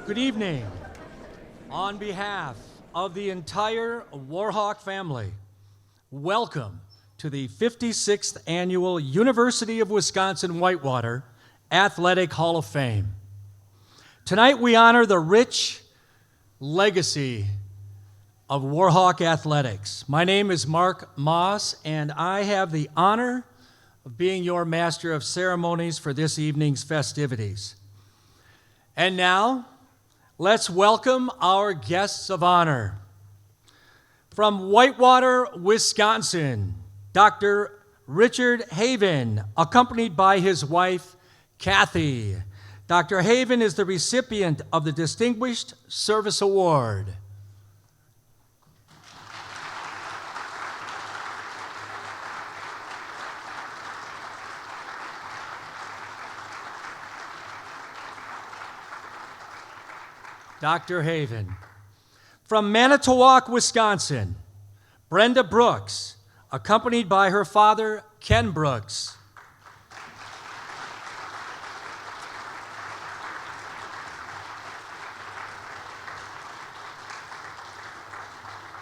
Good evening. On behalf of the entire Warhawk family, welcome to the 56th Annual University of Wisconsin-Whitewater Athletic Hall of Fame. Tonight we honor the rich legacy of Warhawk athletics. My name is Mark Moss, and I have the honor of being your master of ceremonies for this evening's festivities. And now, let's welcome our guests of honor. From Whitewater, Wisconsin, Dr. Richard Haven, accompanied by his wife, Kathy. Dr. Haven is the recipient of the Distinguished Service Award. Dr. Haven. From Manitowoc, Wisconsin, Brenda Brooks, accompanied by her father, Ken Brooks.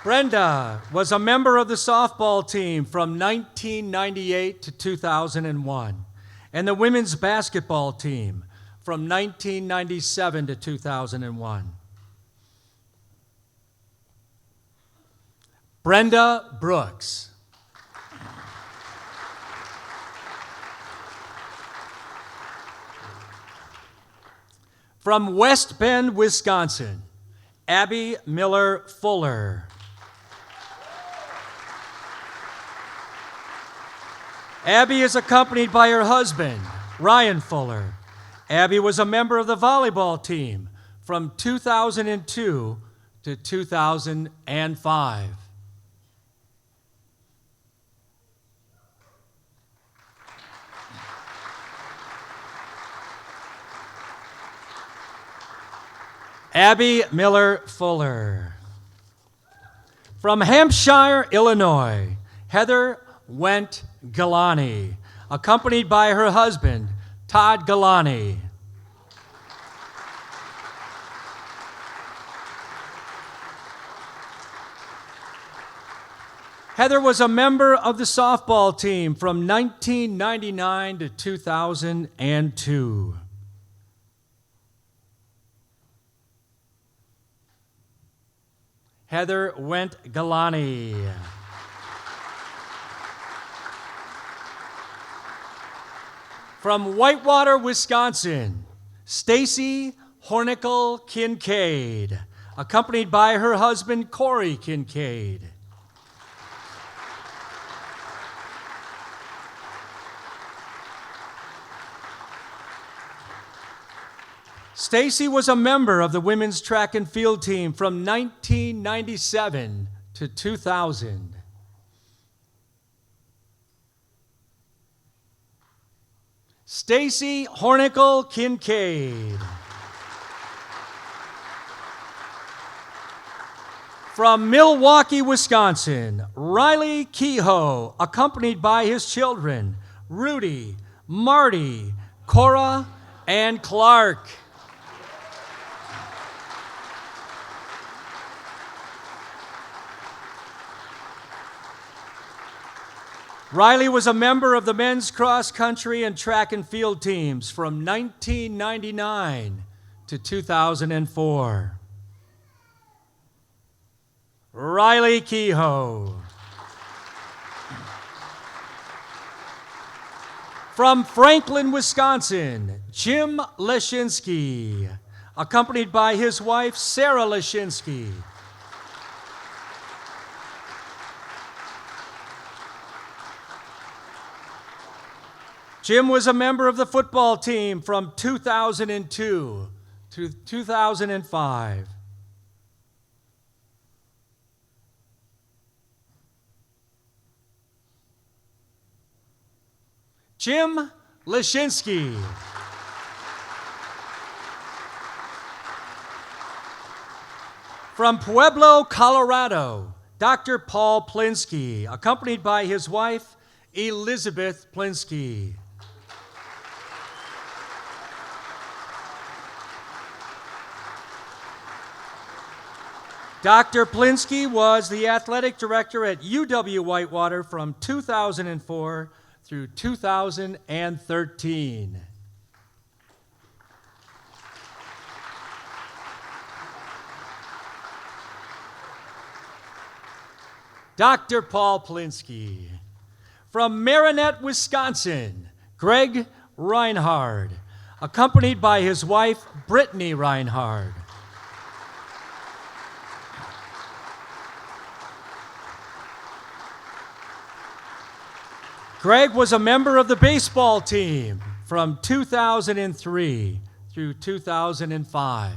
Brenda was a member of the softball team from 1998 to 2001, and the women's basketball team from 1997 to 2001. Brenda Brooks. From West Bend, Wisconsin, Abby Miller Fuller. Abby is accompanied by her husband, Ryan Fuller. Abby was a member of the volleyball team from 2002 to 2005. Abby Miller Fuller. From Hampshire, Illinois, Heather Went Galani, accompanied by her husband, Todd Galani. Heather was a member of the softball team from 1999 to 2002. Heather Went Galani. From Whitewater, Wisconsin, Stacy Hornicle Kincaid, accompanied by her husband, Corey Kincaid. Stacy was a member of the women's track and field team from 1997 to 2000. Stacy Hornicle Kincaid. From Milwaukee, Wisconsin, Riley Kehoe, accompanied by his children, Rudy, Marty, Cora, and Clark. Riley was a member of the men's cross country and track and field teams from 1999 to 2004. Riley Kehoe. From Franklin, Wisconsin, Jim Leshinsky, accompanied by his wife, Sarah Leshinsky. Jim was a member of the football team from 2002 to 2005. Jim Leshinsky. From Pueblo, Colorado, Dr. Paul Plinsky, accompanied by his wife, Elizabeth Plinsky. Dr. Plinsky was the athletic director at UW-Whitewater from 2004 through 2013. Dr. Paul Plinsky. From Marinette, Wisconsin, Greg Reinhard, accompanied by his wife, Brittany Reinhard. Greg was a member of the baseball team from 2003 through 2005.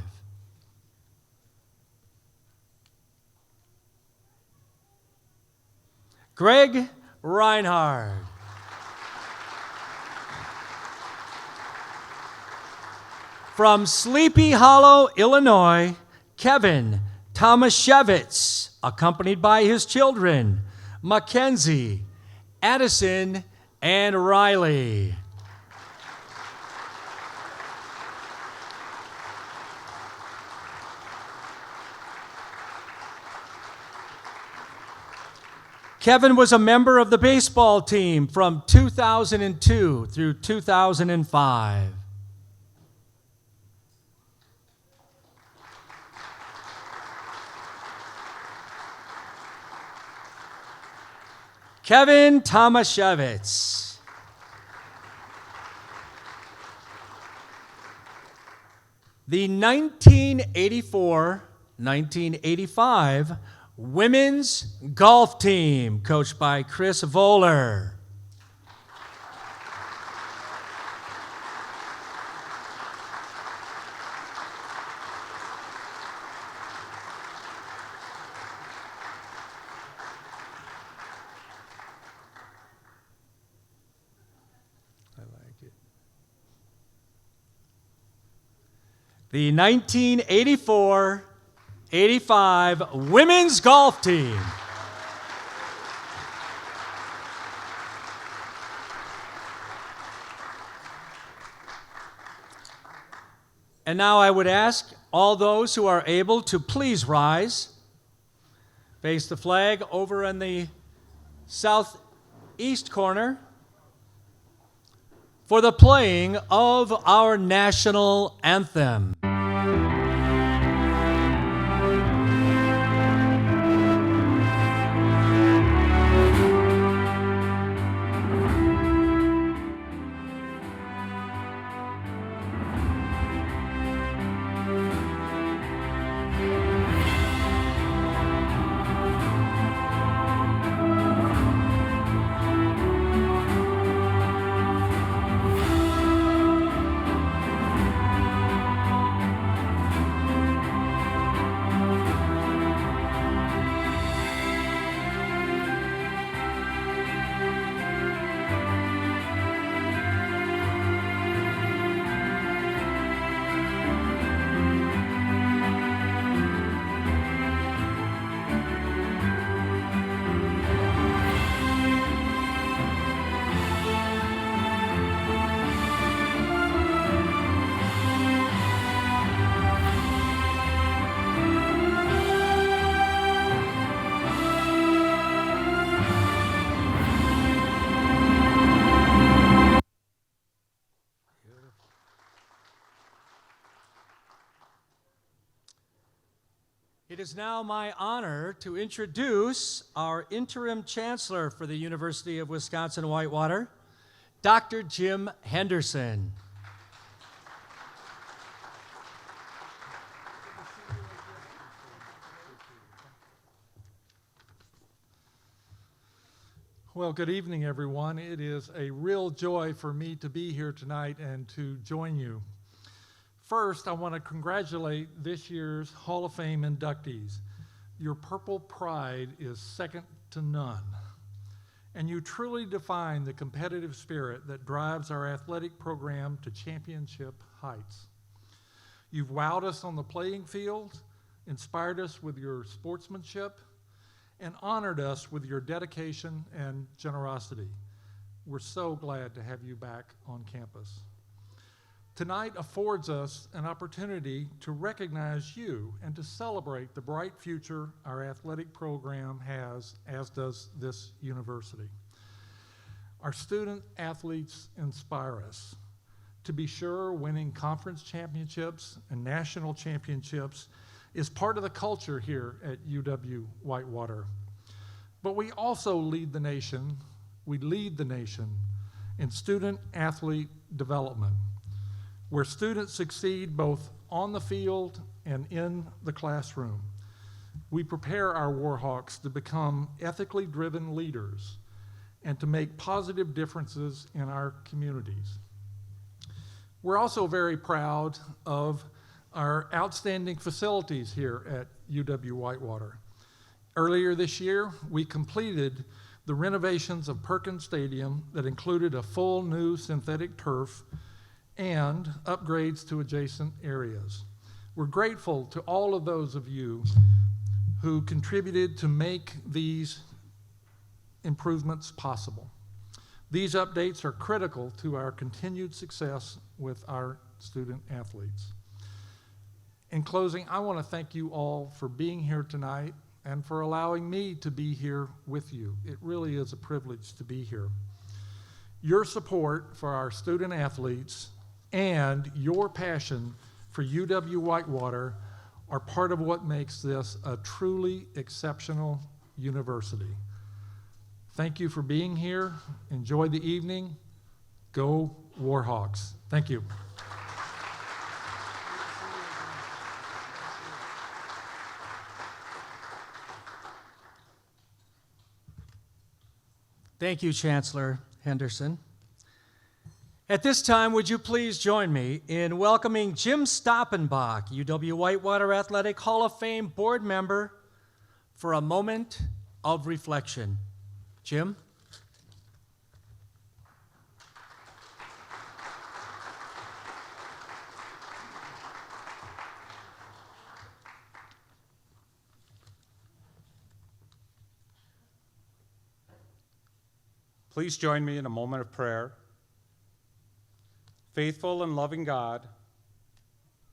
Greg Reinhard. From Sleepy Hollow, Illinois, Kevin Tomaszewicz, accompanied by his children, Mackenzie, Addison, and Riley. Kevin was a member of the baseball team from 2002 through 2005. Kevin Tomaszewicz. The 1984-1985 women's golf team, coached by Chris Voller. The 1984-85 women's golf team. And now I would ask all those who are able to please rise, face the flag over in the southeast corner, for the playing of our national anthem. It is now my honor to introduce our interim chancellor for the University of Wisconsin-Whitewater, Dr. Jim Henderson. Well, good evening, everyone. It is a real joy for me to be here tonight and to join you. First, I want to congratulate this year's Hall of Fame inductees. Your purple pride is second to none, and you truly define the competitive spirit that drives our athletic program to championship heights. You've wowed us on the playing field, inspired us with your sportsmanship, and honored us with your dedication and generosity. We're so glad to have you back on campus. Tonight affords us an opportunity to recognize you and to celebrate the bright future our athletic program has, as does this university. Our student athletes inspire us. To be sure, winning conference championships and national championships is part of the culture here at UW-Whitewater. But we also lead the nation in student athlete development, where students succeed both on the field and in the classroom. We prepare our Warhawks to become ethically driven leaders and to make positive differences in our communities. We're also very proud of our outstanding facilities here at UW-Whitewater. Earlier this year, we completed the renovations of Perkins Stadium that included a full new synthetic turf and upgrades to adjacent areas. We're grateful to all of those of you who contributed to make these improvements possible. These updates are critical to our continued success with our student athletes. In closing, I want to thank you all for being here tonight and for allowing me to be here with you. It really is a privilege to be here. Your support for our student athletes and your passion for UW-Whitewater are part of what makes this a truly exceptional university. Thank you for being here. Enjoy the evening. Go Warhawks. Thank you. Thank you, Chancellor Henderson. At this time, would you please join me in welcoming Jim Stoppenbach, UW-Whitewater Athletic Hall of Fame board member, for a moment of reflection. Jim? Please join me in a moment of prayer. Faithful and loving God,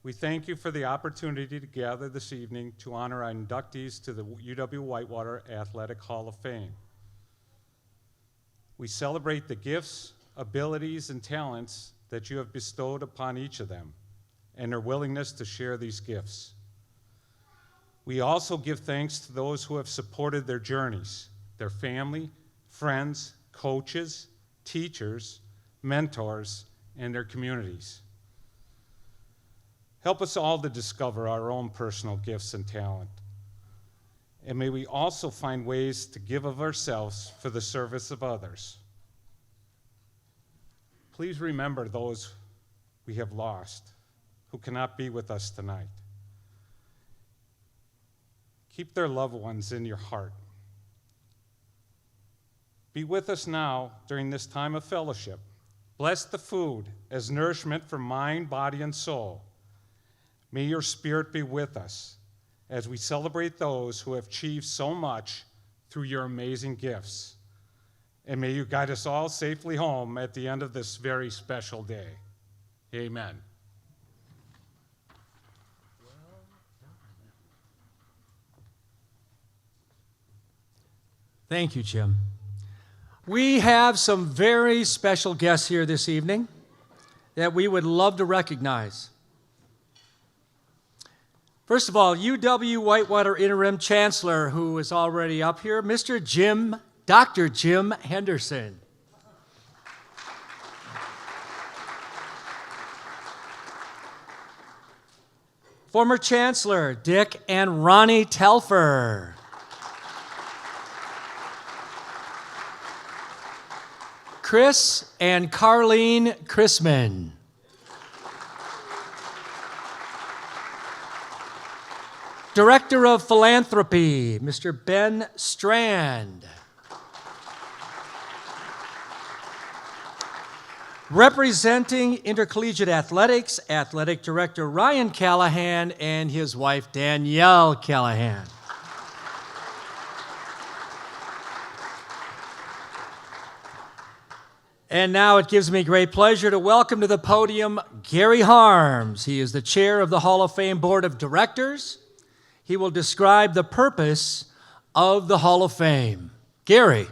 we thank you for the opportunity to gather this evening to honor our inductees to the UW-Whitewater Athletic Hall of Fame. We celebrate the gifts, abilities, and talents that you have bestowed upon each of them and their willingness to share these gifts. We also give thanks to those who have supported their journeys, their family, friends, coaches, teachers, mentors, and their communities. Help us all to discover our own personal gifts and talent. And may we also find ways to give of ourselves for the service of others. Please remember those we have lost who cannot be with us tonight. Keep their loved ones in your heart. Be with us now during this time of fellowship. Bless the food as nourishment for mind, body, and soul. May your spirit be with us as we celebrate those who have achieved so much through your amazing gifts. And may you guide us all safely home at the end of this very special day. Amen. Thank you, Jim. We have some very special guests here this evening that we would love to recognize. First of all, UW-Whitewater Interim Chancellor, who is already up here, Dr. Jim Henderson. Former Chancellor Dick and Ronnie Telfer. Chris and Carlene Chrisman. Director of Philanthropy, Mr. Ben Strand. Representing Intercollegiate Athletics, Athletic Director Ryan Callahan and his wife Danielle Callahan. And now it gives me great pleasure to welcome to the podium Gary Harms. He is the chair of the Hall of Fame Board of Directors. He will describe the purpose of the Hall of Fame. Gary.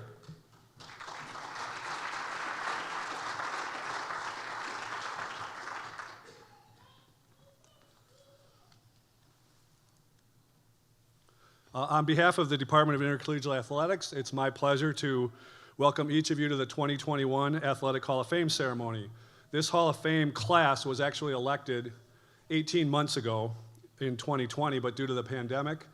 On behalf of the Department of Intercollegiate Athletics, it's my pleasure to welcome each of you to the 2021 Athletic Hall of Fame ceremony. This Hall of Fame class was actually elected 18 months ago in 2020, but due to the pandemic,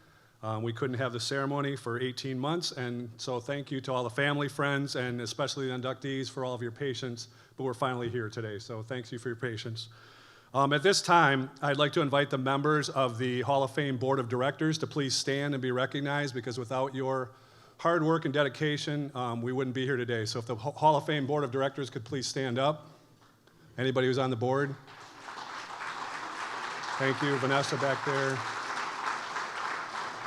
we couldn't have the ceremony for 18 months, and so thank you to all the family, friends, and especially the inductees for all of your patience, but we're finally here today, so thank you for your patience. At this time, I'd like to invite the members of the Hall of Fame Board of Directors to please stand and be recognized, because without your hard work and dedication, we wouldn't be here today. So if the Hall of Fame Board of Directors could please stand up. Anybody who's on the board? Thank you. Vanessa back there.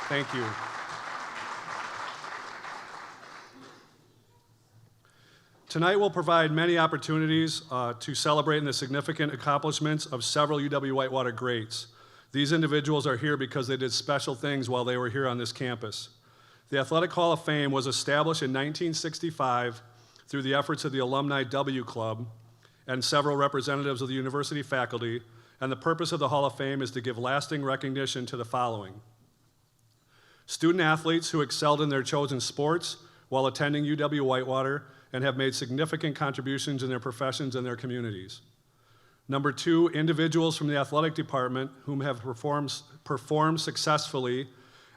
Thank you. Tonight will provide many opportunities to celebrate the significant accomplishments of several UW-Whitewater greats. These individuals are here because they did special things while they were here on this campus. The Athletic Hall of Fame was established in 1965 through the efforts of the Alumni W Club and several representatives of the university faculty, and the purpose of the Hall of Fame is to give lasting recognition to the following: student athletes who excelled in their chosen sports while attending UW-Whitewater and have made significant contributions in their professions and their communities. Number two, individuals from the athletic department whom have performed successfully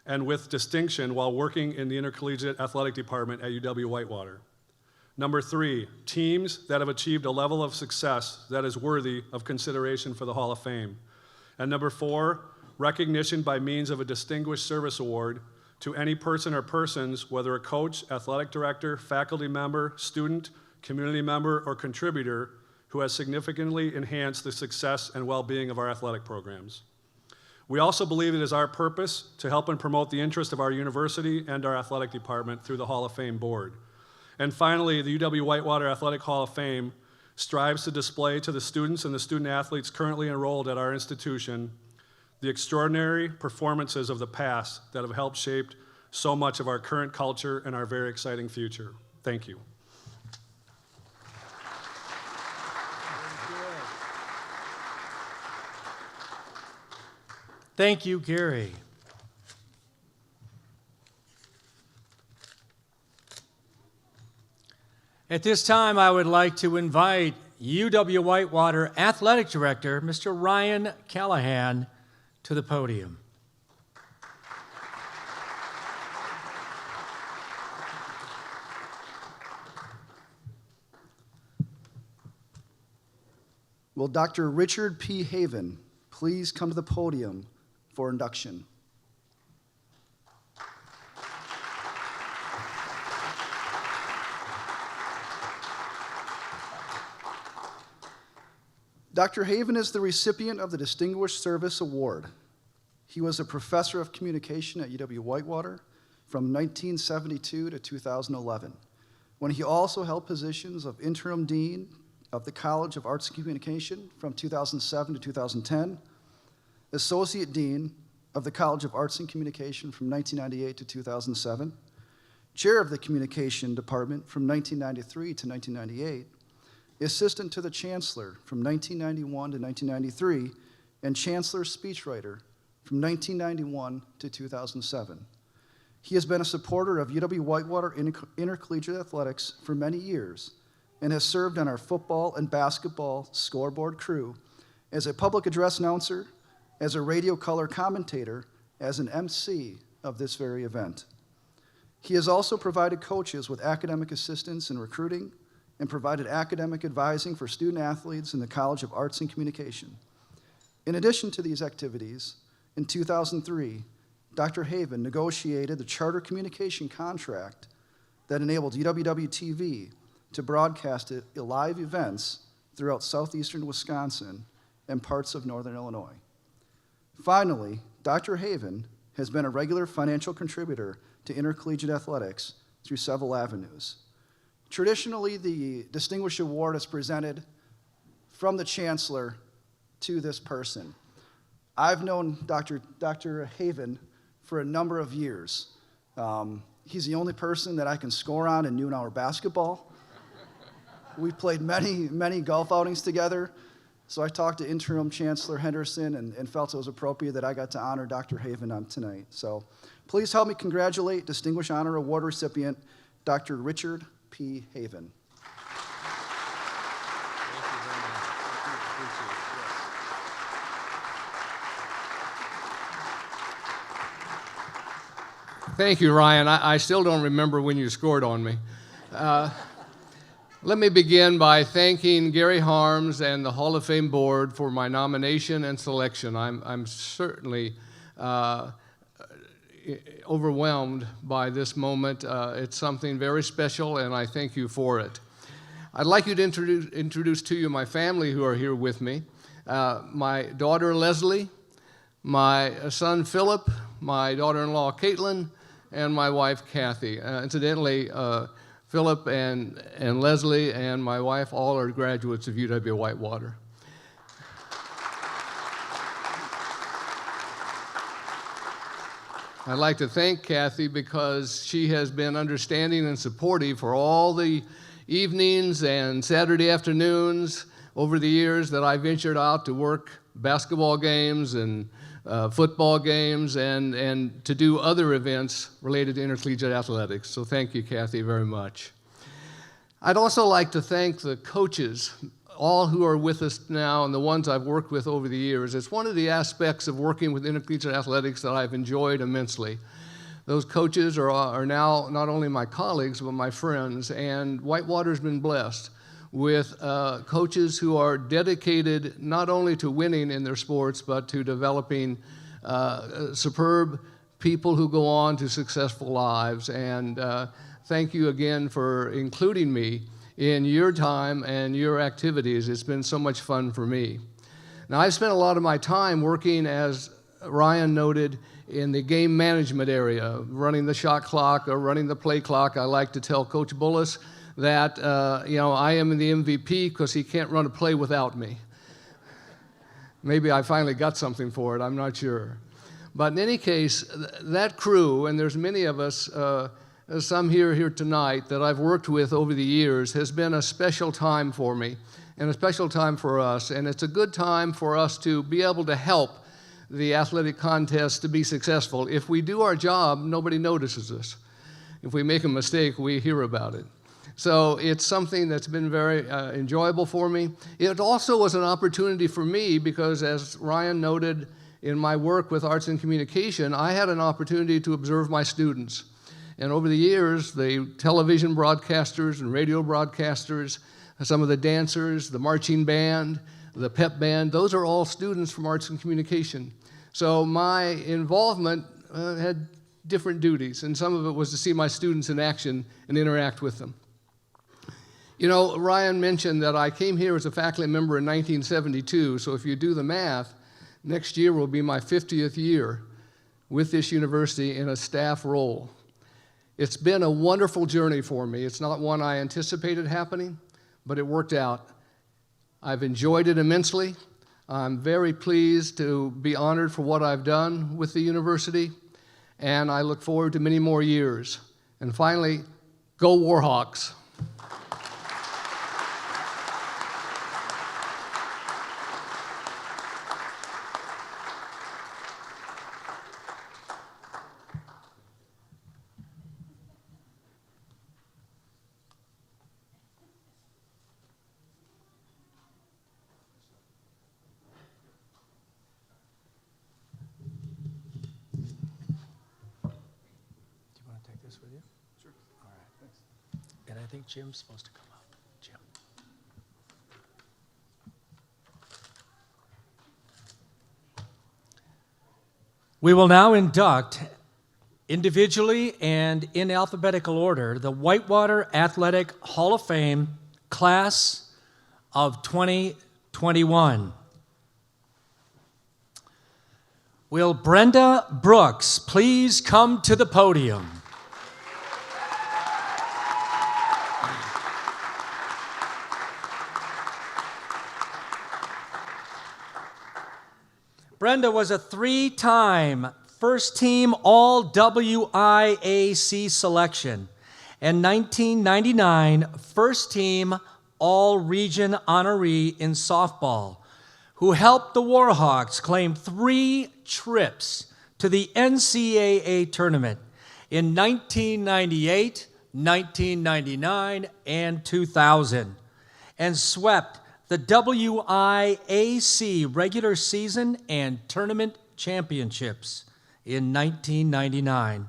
and with distinction while working in the intercollegiate athletic department at UW-Whitewater. Number three, teams that have achieved a level of success that is worthy of consideration for the Hall of Fame. And number four, recognition by means of a Distinguished Service Award to any person or persons, whether a coach, athletic director, faculty member, student, community member, or contributor, who has significantly enhanced the success and well-being of our athletic programs. We also believe it is our purpose to help and promote the interest of our university and our athletic department through the Hall of Fame Board. And finally, the UW-Whitewater Athletic Hall of Fame strives to display to the students and the student athletes currently enrolled at our institution the extraordinary performances of the past that have helped shape so much of our current culture and our very exciting future. Thank you. Thank you, Gary. At this time, I would like to invite UW-Whitewater Athletic Director, Mr. Ryan Callahan, to the podium. Will Dr. Richard P. Haven please come to the podium for induction? Dr. Haven is the recipient of the Distinguished Service Award. He was a professor of communication at UW-Whitewater from 1972 to 2011, when he also held positions of interim dean of the College of Arts and Communication from 2007 to 2010, associate dean of the College of Arts and Communication from 1998 to 2007, chair of the communication department from 1993 to 1998, assistant to the chancellor from 1991 to 1993, and chancellor speechwriter from 1991 to 2007. He has been a supporter of UW-Whitewater intercollegiate athletics for many years and has served on our football and basketball scoreboard crew as a public address announcer, as a radio color commentator, as an MC of this very event. He has also provided coaches with academic assistance in recruiting and provided academic advising for student athletes in the College of Arts and Communication. In addition to these activities, in 2003, Dr. Haven negotiated the charter communication contract that enabled UWW-TV to broadcast live events throughout southeastern Wisconsin and parts of northern Illinois. Finally, Dr. Haven has been a regular financial contributor to intercollegiate athletics through several avenues. Traditionally, the Distinguished Award is presented from the Chancellor to this person. I've known Dr. Haven for a number of years. He's the only person that I can score on in noon-hour basketball. We played many golf outings together. So I talked to Interim Chancellor Henderson and felt it was appropriate that I got to honor Dr. Haven on tonight. So please help me congratulate Distinguished Honor Award recipient, Dr. Richard P. Haven. Thank you, Ryan. I still don't remember when you scored on me. Let me begin by thanking Gary Harms and the Hall of Fame Board for my nomination and selection. I'm certainly overwhelmed by this moment. It's something very special, and I thank you for it. I'd like you to introduce to you my family who are here with me. My daughter Leslie, my son Philip, my daughter-in-law Caitlin, and my wife Kathy. Incidentally, Philip and Leslie and my wife all are graduates of UW-Whitewater. I'd like to thank Kathy because she has been understanding and supportive for all the evenings and Saturday afternoons over the years that I ventured out to work basketball games and football games and to do other events related to intercollegiate athletics. So thank you, Kathy, very much. I'd also like to thank the coaches, all who are with us now and the ones I've worked with over the years. It's one of the aspects of working with intercollegiate athletics that I've enjoyed immensely. Those coaches are now not only my colleagues, but my friends, and Whitewater's been blessed with coaches who are dedicated not only to winning in their sports, but to developing superb people who go on to successful lives. And thank you again for including me in your time and your activities. It's been so much fun for me. Now, I've spent a lot of my time working, as Ryan noted, in the game management area, running the shot clock or running the play clock. I like to tell Coach Bullis that I am the MVP because he can't run a play without me. Maybe I finally got something for it, I'm not sure. But in any case, that crew, and there's many of us, some here tonight that I've worked with over the years, has been a special time for me and a special time for us. And it's a good time for us to be able to help the athletic contest to be successful. If we do our job, nobody notices us. If we make a mistake, we hear about it. So it's something that's been very enjoyable for me. It also was an opportunity for me because, as Ryan noted, in my work with arts and communication, I had an opportunity to observe my students. And over the years, the television broadcasters and radio broadcasters, some of the dancers, the marching band, the pep band, those are all students from arts and communication. So my involvement had different duties, and some of it was to see my students in action and interact with them. You know, Ryan mentioned that I came here as a faculty member in 1972, so if you do the math, next year will be my 50th year with this university in a staff role. It's been a wonderful journey for me. It's not one I anticipated happening, but it worked out. I've enjoyed it immensely. I'm very pleased to be honored for what I've done with the university, and I look forward to many more years. And finally, go Warhawks. And I think Jim's supposed to come up. Jim. We will now induct, individually and in alphabetical order, the Whitewater Athletic Hall of Fame Class of 2021. Will Brenda Brooks please come to the podium? Brenda was a 3-time first-team All-WIAC selection and 1999 first-team All-Region honoree in softball, who helped the Warhawks claim 3 trips to the NCAA tournament in 1998, 1999, and 2000, and swept the WIAC regular season and tournament championships in 1999.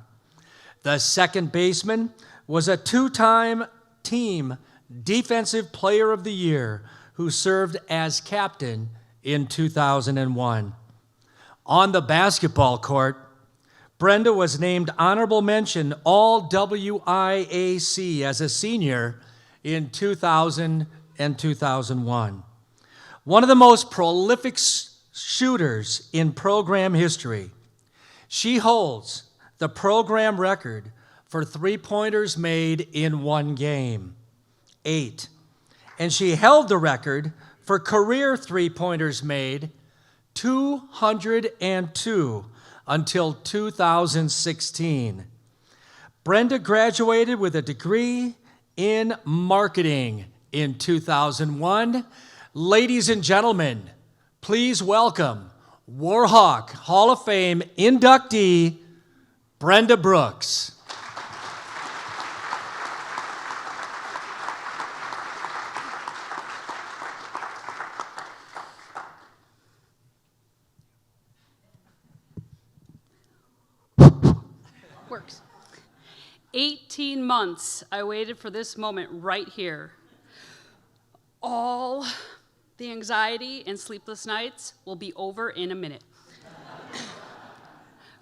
The second baseman was a 2-time team Defensive Player of the Year who served as captain in 2001. On the basketball court, Brenda was named honorable mention All-WIAC as a senior in 2000 and 2001. One of the most prolific shooters in program history. She holds the program record for three-pointers made in one game, 8. And she held the record for career three-pointers made, 202, until 2016. Brenda graduated with a degree in marketing in 2001. Ladies and gentlemen, please welcome Warhawk Hall of Fame inductee, Brenda Brooks. Works. 18 months I waited for this moment right here. All the anxiety and sleepless nights will be over in a minute.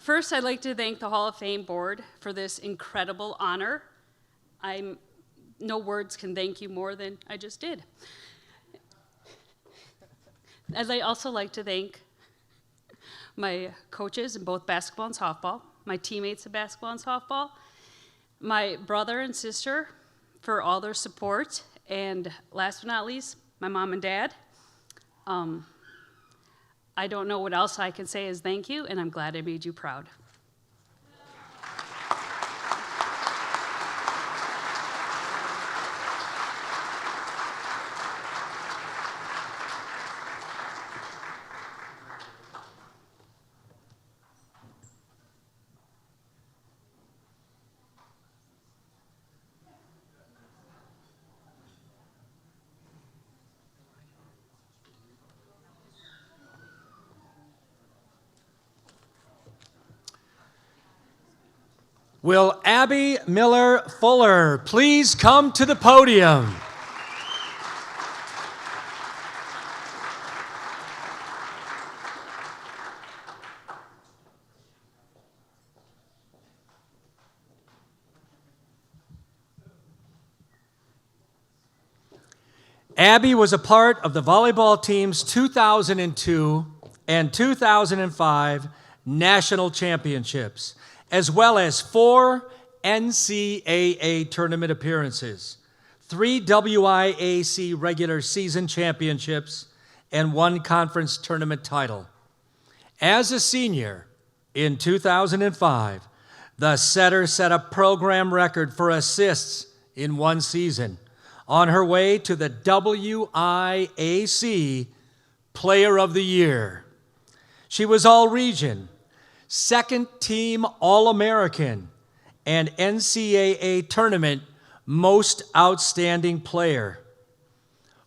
First, I'd like to thank the Hall of Fame board for this incredible honor. No words can thank you more than I just did. I'd also like to thank my coaches in both basketball and softball, my teammates in basketball and softball, my brother and sister for all their support, and last but not least, my mom and dad. I don't know what else I can say is thank you, and I'm glad I made you proud. Will Abby Miller Fuller please come to the podium? Abby was a part of the volleyball team's 2002 and 2005 national championships, as well as 4 NCAA tournament appearances, 3 WIAC regular season championships, and 1 conference tournament title. As a senior in 2005, the setter set a program record for assists in one season on her way to the WIAC Player of the Year. She was all-region, second-team All-American, and NCAA Tournament Most Outstanding Player.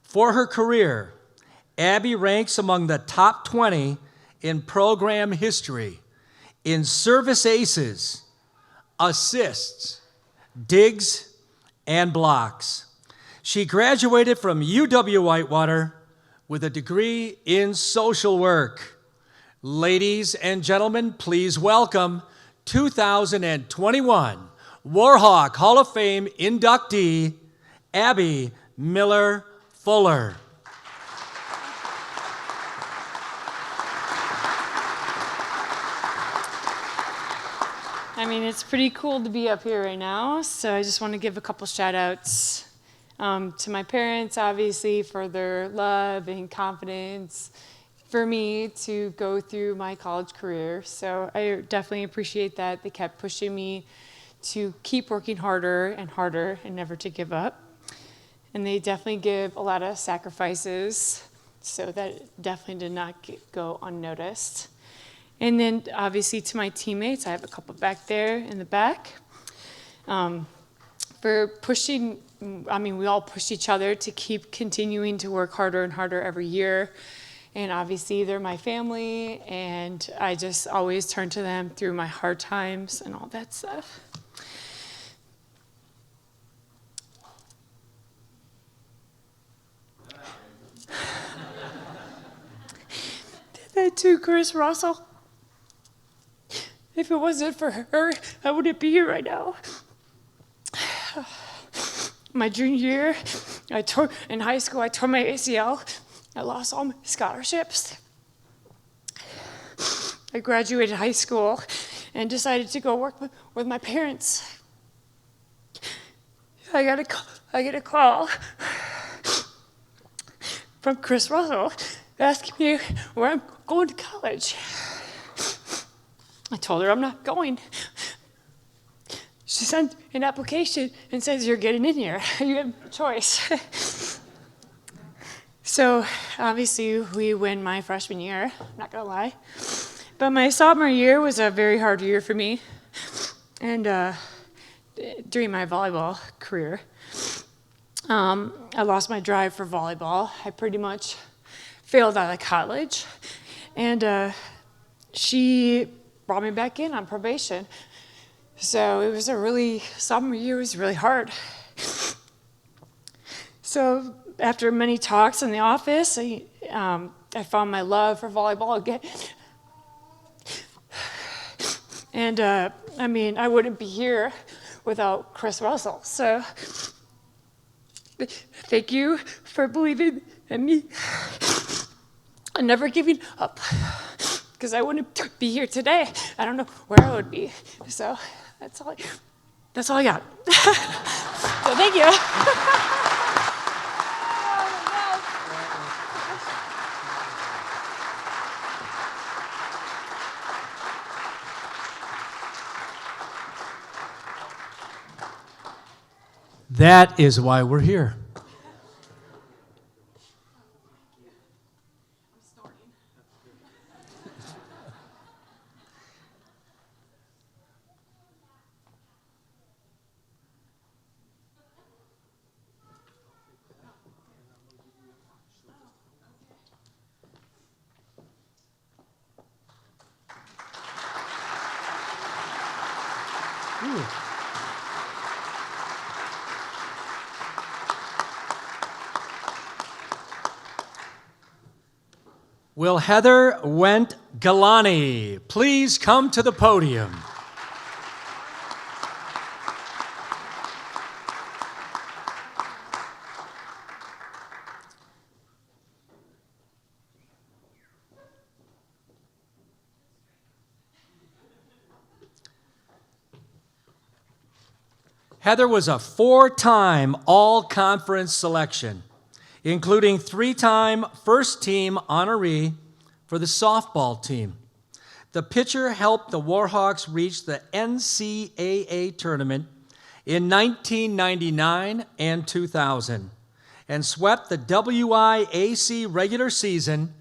For her career, Abby ranks among the top 20 in program history in service aces, assists, digs, and blocks. She graduated from UW-Whitewater with a degree in social work. Ladies and gentlemen, please welcome 2021 Warhawk Hall of Fame inductee, Abby Miller Fuller. I mean, it's pretty cool to be up here right now, so I just want to give a couple shout-outs to my parents, obviously, for their love and confidence for me to go through my college career. So I definitely appreciate that. They kept pushing me to keep working harder and never to give up. And they definitely give a lot of sacrifices, so that definitely did not go unnoticed. And then obviously to my teammates, I have a couple back there in the back, for pushing, I mean, we all pushed each other to keep continuing to work harder and harder every year. And obviously they're my family, and I just always turn to them through my hard times and all that stuff. That too, Chris Russell. If it wasn't for her, I wouldn't be here right now. My junior year, in high school, I tore my ACL. I lost all my scholarships. I graduated high school and decided to go work with my parents. I get a call from Chris Russell asking me where I'm going to college. I told her I'm not going. She sent an application and says, you're getting in here. You have a choice. So obviously we win my freshman year, not gonna lie. But my sophomore year was a very hard year for me. And during my volleyball career, I lost my drive for volleyball. I pretty much failed out of college. And she brought me back in on probation. So it was sophomore year was really hard. So after many talks in the office, I found my love for volleyball again. And I mean, I wouldn't be here without Chris Russell. So thank you for believing in me and never giving up. Because I wouldn't be here today. I don't know where I would be. So that's all I got. So thank you. That is why we're here. Will Heather Went Galani please come to the podium? Heather was a four-time all-conference selection, including three-time first-team honoree for the softball team. The pitcher helped the Warhawks reach the NCAA tournament in 1999 and 2000, and swept the WIAC regular season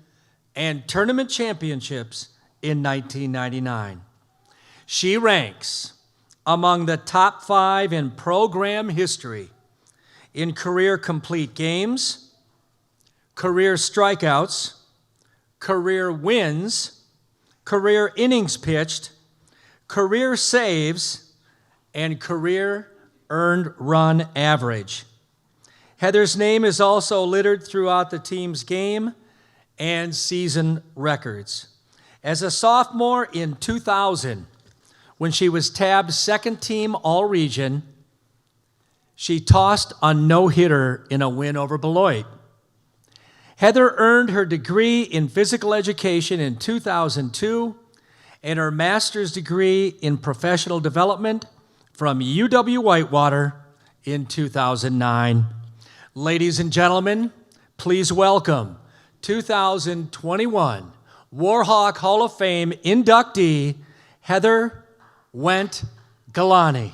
and tournament championships in 1999. She ranks among the top 5 in program history in career complete games, career strikeouts, career wins, career innings pitched, career saves, and career earned run average. Heather's name is also littered throughout the team's game and season records. As a sophomore in 2000, when she was tabbed second team All-Region, she tossed a no-hitter in a win over Beloit. Heather earned her degree in physical education in 2002 and her master's degree in professional development from UW-Whitewater in 2009. Ladies and gentlemen, please welcome 2021 Warhawk Hall of Fame inductee, Heather Went Galani.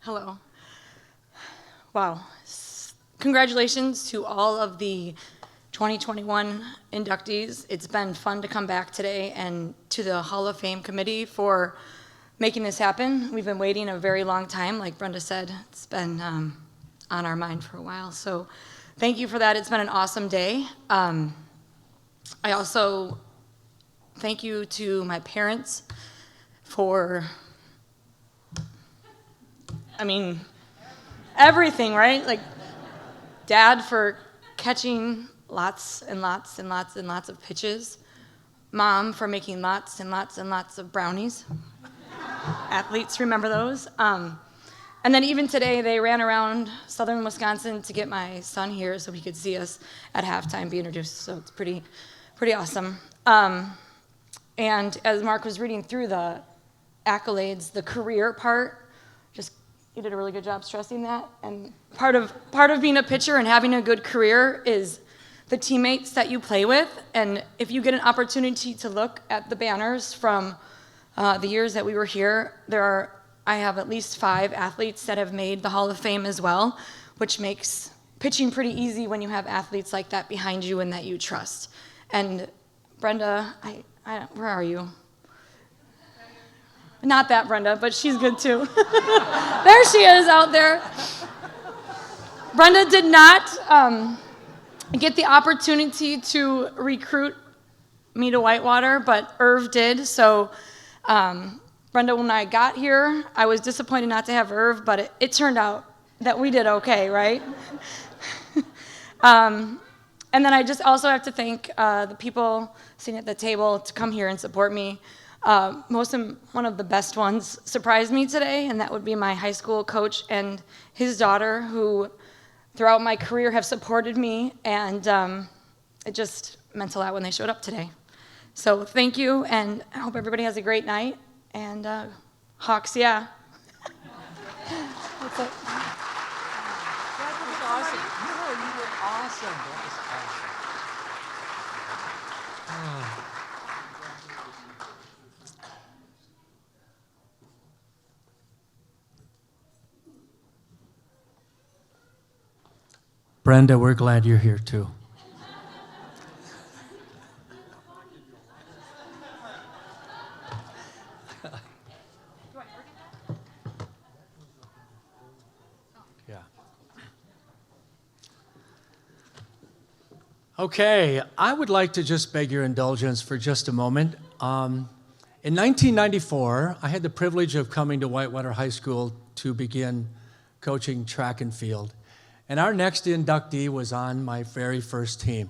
Hello. Wow. Congratulations to all of the 2021 inductees. It's been fun to come back today, and to the Hall of Fame committee for making this happen. We've been waiting a very long time. Like Brenda said, it's been on our mind for a while. So thank you for that. It's been an awesome day. I also thank you to my parents for, everything, right? Like Dad for catching lots and lots and lots and lots of pitches. Mom for making lots and lots and lots of brownies. Athletes remember those. And then even today, they ran around southern Wisconsin to get my son here so he could see us at halftime be introduced. So it's pretty awesome. And as Mark was reading through the accolades, the career part, you did a really good job stressing that. And part of being a pitcher and having a good career is the teammates that you play with. And if you get an opportunity to look at the banners from the years that we were here, I have at least 5 athletes that have made the Hall of Fame as well, which makes pitching pretty easy when you have athletes like that behind you and that you trust. And Brenda, where are you? Not that Brenda, but she's good too. There she is out there. Brenda did not get the opportunity to recruit me to Whitewater, but Irv did. So Brenda, when I got here, I was disappointed not to have Irv, but it turned out that we did okay, right? And then I just also have to thank the people sitting at the table to come here and support me. One of the best ones surprised me today, and that would be my high school coach and his daughter, who throughout my career have supported me, and it just meant a lot when they showed up today. So thank you, and I hope everybody has a great night, and Hawks, yeah. What's up? That was awesome. No, you were awesome. That was awesome. Brenda, we're glad you're here too. Yeah. Okay, I would like to just beg your indulgence for just a moment. In 1994, I had the privilege of coming to Whitewater High School to begin coaching track and field. And our next inductee was on my very first team.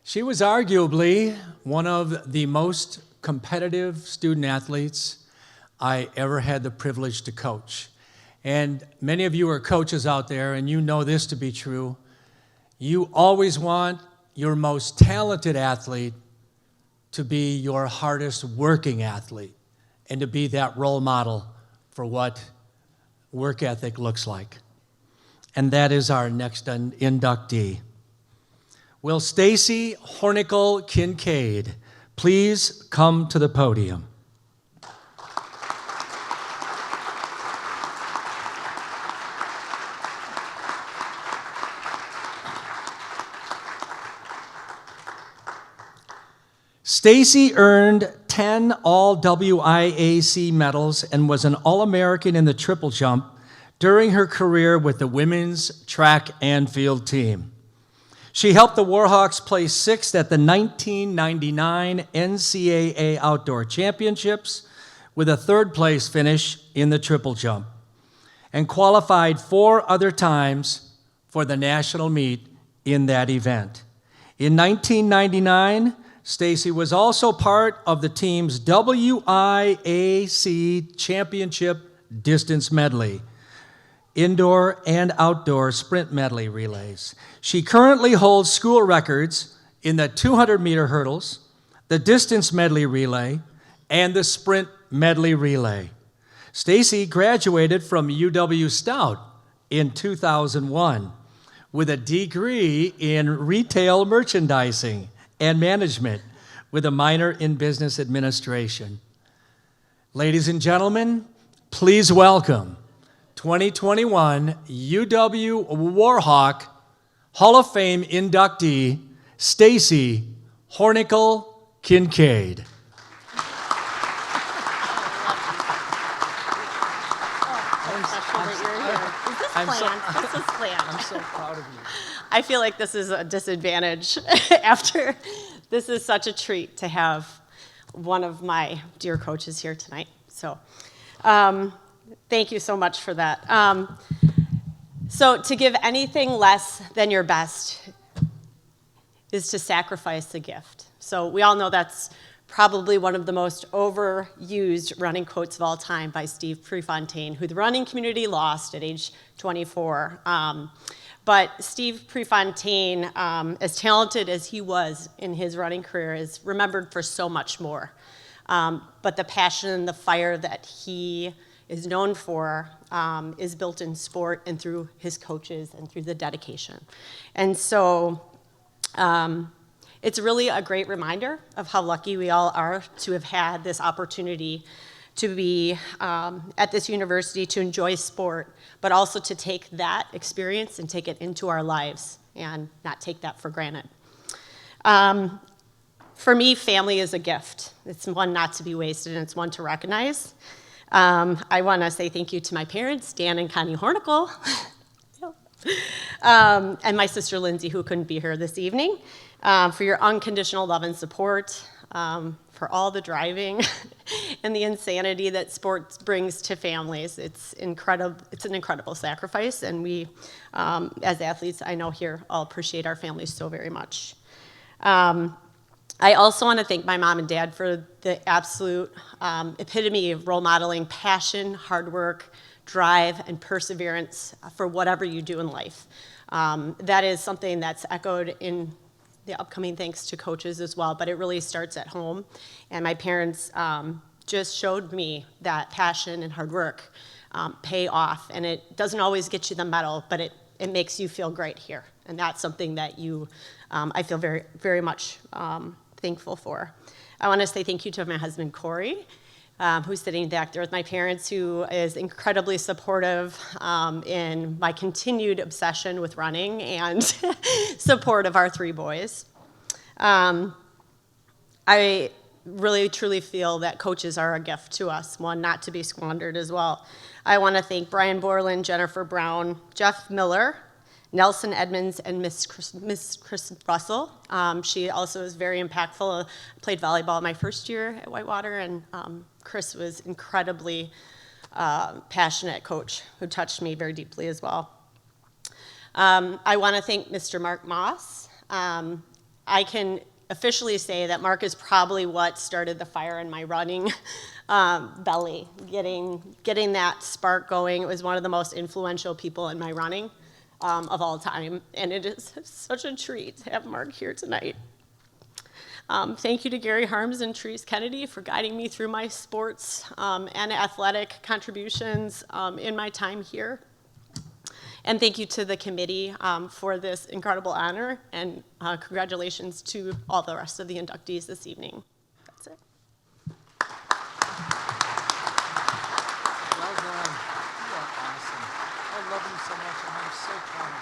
She was arguably one of the most competitive student athletes I ever had the privilege to coach. And many of you are coaches out there, and you know this to be true. You always want your most talented athlete to be your hardest working athlete and to be that role model for what work ethic looks like. And that is our next inductee. Will Stacy Hornicle Kincaid please come to the podium? Stacy earned 10 All-WIAC medals and was an All-American in the triple jump during her career with the women's track and field team. She helped the Warhawks place 6th at the 1999 NCAA Outdoor Championships with a 3rd place finish in the triple jump, and qualified 4 other times for the national meet in that event. In 1999, Stacy was also part of the team's WIAC Championship Distance Medley, indoor and outdoor sprint medley relays. She currently holds school records in the 200-meter hurdles, the distance medley relay, and the sprint medley relay. Stacy graduated from UW Stout in 2001 with a degree in retail merchandising and management with a minor in business administration. Ladies and gentlemen, please welcome 2021 UW Warhawk Hall of Fame inductee, Stacy Hornicle Kincaid. This is planned. I'm so proud of you. I feel like this is a disadvantage after. This is such a treat to have one of my dear coaches here tonight. So thank you so much for that. So to give anything less than your best is to sacrifice the gift. So we all know that's probably one of the most overused running quotes of all time by Steve Prefontaine, who the running community lost at age 24. But Steve Prefontaine, as talented as he was in his running career, is remembered for so much more. But the passion and the fire that he is known for is built in sport and through his coaches and through the dedication. And so it's really a great reminder of how lucky we all are to have had this opportunity to be at this university, to enjoy sport, but also to take that experience and take it into our lives and not take that for granted. For me, family is a gift. It's one not to be wasted, and it's one to recognize. I want to say thank you to my parents, Dan and Connie Hornicle, and my sister Lindsay, who couldn't be here this evening, for your unconditional love and support, for all the driving and the insanity that sports brings to families. It's incredible. It's an incredible sacrifice, and we, as athletes, I know here, all appreciate our families so very much. I also want to thank my mom and dad for the absolute epitome of role modeling passion, hard work, drive, and perseverance for whatever you do in life. That is something that's echoed in the upcoming thanks to coaches as well, but it really starts at home. And my parents just showed me that passion and hard work pay off. And it doesn't always get you the medal, but it makes you feel great here. And that's something that I feel very, very much thankful for. I want to say thank you to my husband, Corey, who's sitting back there with my parents, who is incredibly supportive in my continued obsession with running and support of our three boys. I really, truly feel that coaches are a gift to us, one not to be squandered as well. I want to thank Brian Borland, Jennifer Brown, Jeff Miller, Nelson Edmonds, and Miss Chris Russell. She also is very impactful. I played volleyball my first year at Whitewater, and Chris was incredibly passionate coach who touched me very deeply as well. I want to thank Mr. Mark Moss. I can officially say that Mark is probably what started the fire in my running belly, getting that spark going. It was one of the most influential people in my running of all time, and it is such a treat to have Mark here tonight. Thank you to Gary Harms and Therese Kennedy for guiding me through my sports and athletic contributions in my time here. And thank you to the committee for this incredible honor, and congratulations to all the rest of the inductees this evening. That's it. Well done. You are awesome. I love you so much, and I'm so proud of you.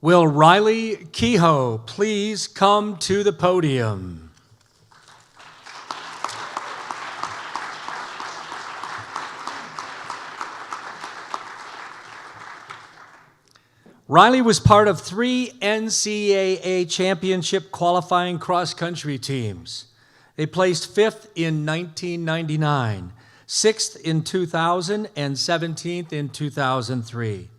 Will Riley Kehoe please come to the podium? Riley was part of 3 NCAA championship qualifying cross-country teams. They placed 5th in 1999, 6th in 2000, and 17th in 2003.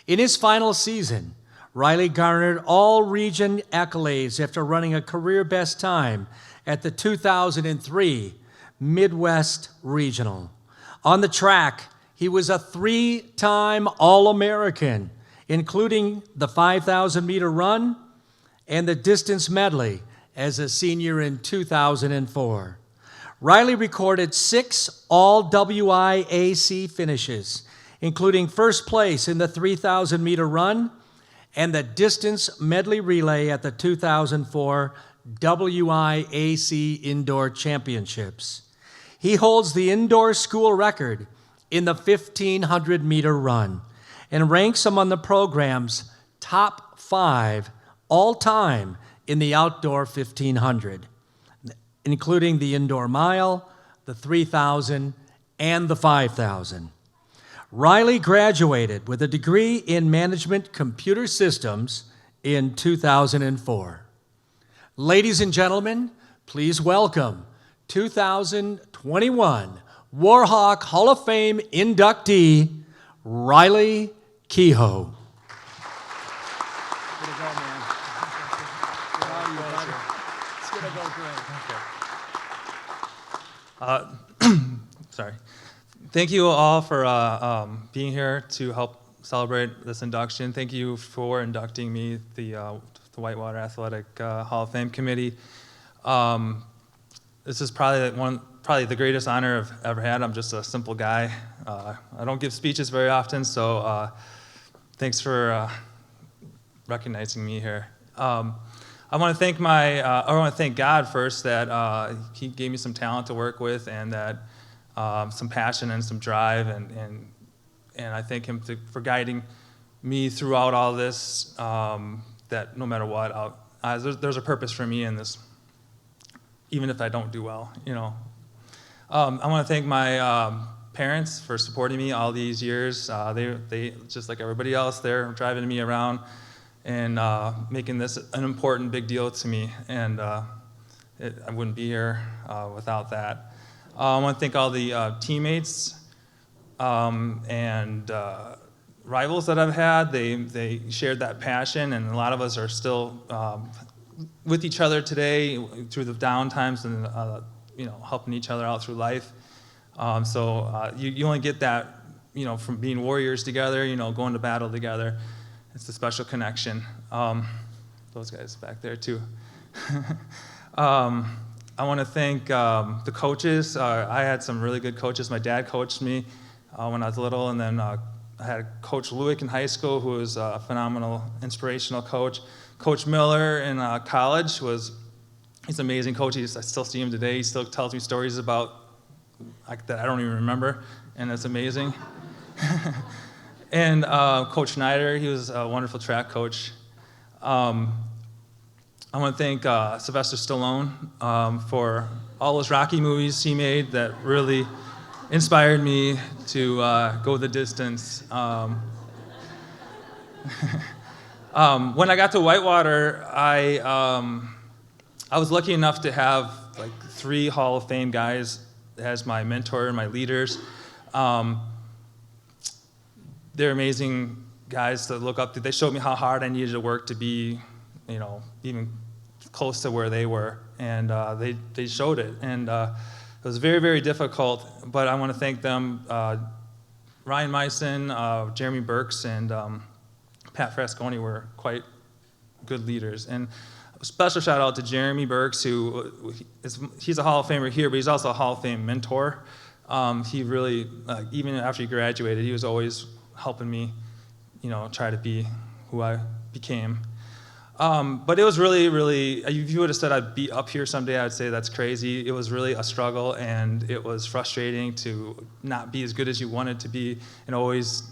In his final season, Riley garnered all-region accolades after running a career-best time at the 2003 Midwest Regional. On the track, he was a 3-time All-American, including the 5,000-meter run and the distance medley as a senior in 2004. Riley recorded 6 All-WIAC finishes, including first place in the 3,000-meter run and the distance medley relay at the 2004 WIAC Indoor Championships. He holds the indoor school record in the 1,500-meter run and ranks among the program's top 5 all-time in the outdoor 1,500, including the indoor mile, the 3,000, and the 5,000. Riley graduated with a degree in Management Computer Systems in 2004. Ladies and gentlemen, please welcome 2021 Warhawk Hall of Fame inductee, Riley Kehoe. Way to go, man. Proud of you, brother. It's gonna go great. Sorry. Thank you all for being here to help celebrate this induction. Thank you for inducting me, the Whitewater Athletic Hall of Fame Committee. This is probably the greatest honor I've ever had. I'm just a simple guy. I don't give speeches very often, so thanks for recognizing me here. I want to thank God first that He gave me some talent to work with, and that some passion and some drive, and I thank Him for guiding me throughout all this. That no matter what, there's a purpose for me in this, even if I don't do well, you know. I want to thank my parents for supporting me all these years. They just like everybody else, they're driving me around and making this an important big deal to me, and I wouldn't be here without that. I want to thank all the teammates and rivals that I've had. They shared that passion, and a lot of us are still with each other today through the down times and helping each other out through life. So you only get that from being warriors together, going to battle together. It's a special connection. Those guys back there too. I want to thank the coaches. I had some really good coaches. My dad coached me when I was little, and then I had Coach Lewick in high school, who was a phenomenal, inspirational coach. Coach Miller in college he's an amazing coach. I still see him today. He still tells me stories about that I don't even remember, and it's amazing. And Coach Schneider, he was a wonderful track coach. I want to thank Sylvester Stallone for all those Rocky movies he made that really inspired me to go the distance. When I got to Whitewater, I was lucky enough to have like 3 Hall of Fame guys as my mentor and my leaders. They're amazing guys to look up to. They showed me how hard I needed to work to be, even close to where they were, and they showed it. And it was very, very difficult, but I want to thank them, Ryan Meisen, Jeremy Burks, and Pat Frasconi were quite good leaders. And a special shout out to Jeremy Burks, he's a Hall of Famer here, but he's also a Hall of Fame mentor. He really, even after he graduated, he was always helping me, try to be who I became. But it was really, really, if you would have said I'd be up here someday, I'd say that's crazy. It was really a struggle, and it was frustrating to not be as good as you wanted to be, and always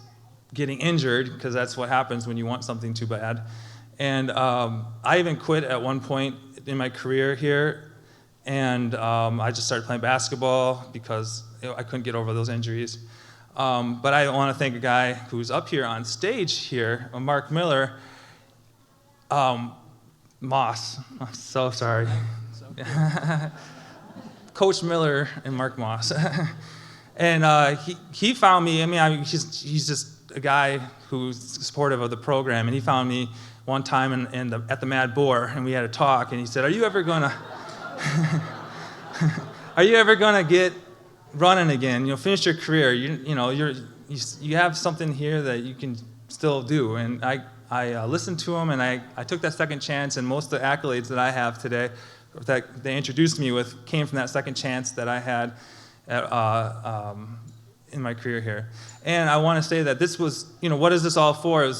getting injured, because that's what happens when you want something too bad. And I even quit at one point in my career here, and I just started playing basketball because I couldn't get over those injuries. But I want to thank a guy who's up here on stage here, Mark Miller. Moss, I'm so sorry. Coach Miller and Mark Moss. And he found me, he's just a guy who's supportive of the program, and he found me one time at the Mad Boar, and we had a talk, and he said, are you ever gonna get running again, finish your career, you have something here that you can still do. And I listened to him, and I took that second chance, and most of the accolades that I have today that they introduced me with came from that second chance that I had in my career here. And I want to say that this was, what is this all for? It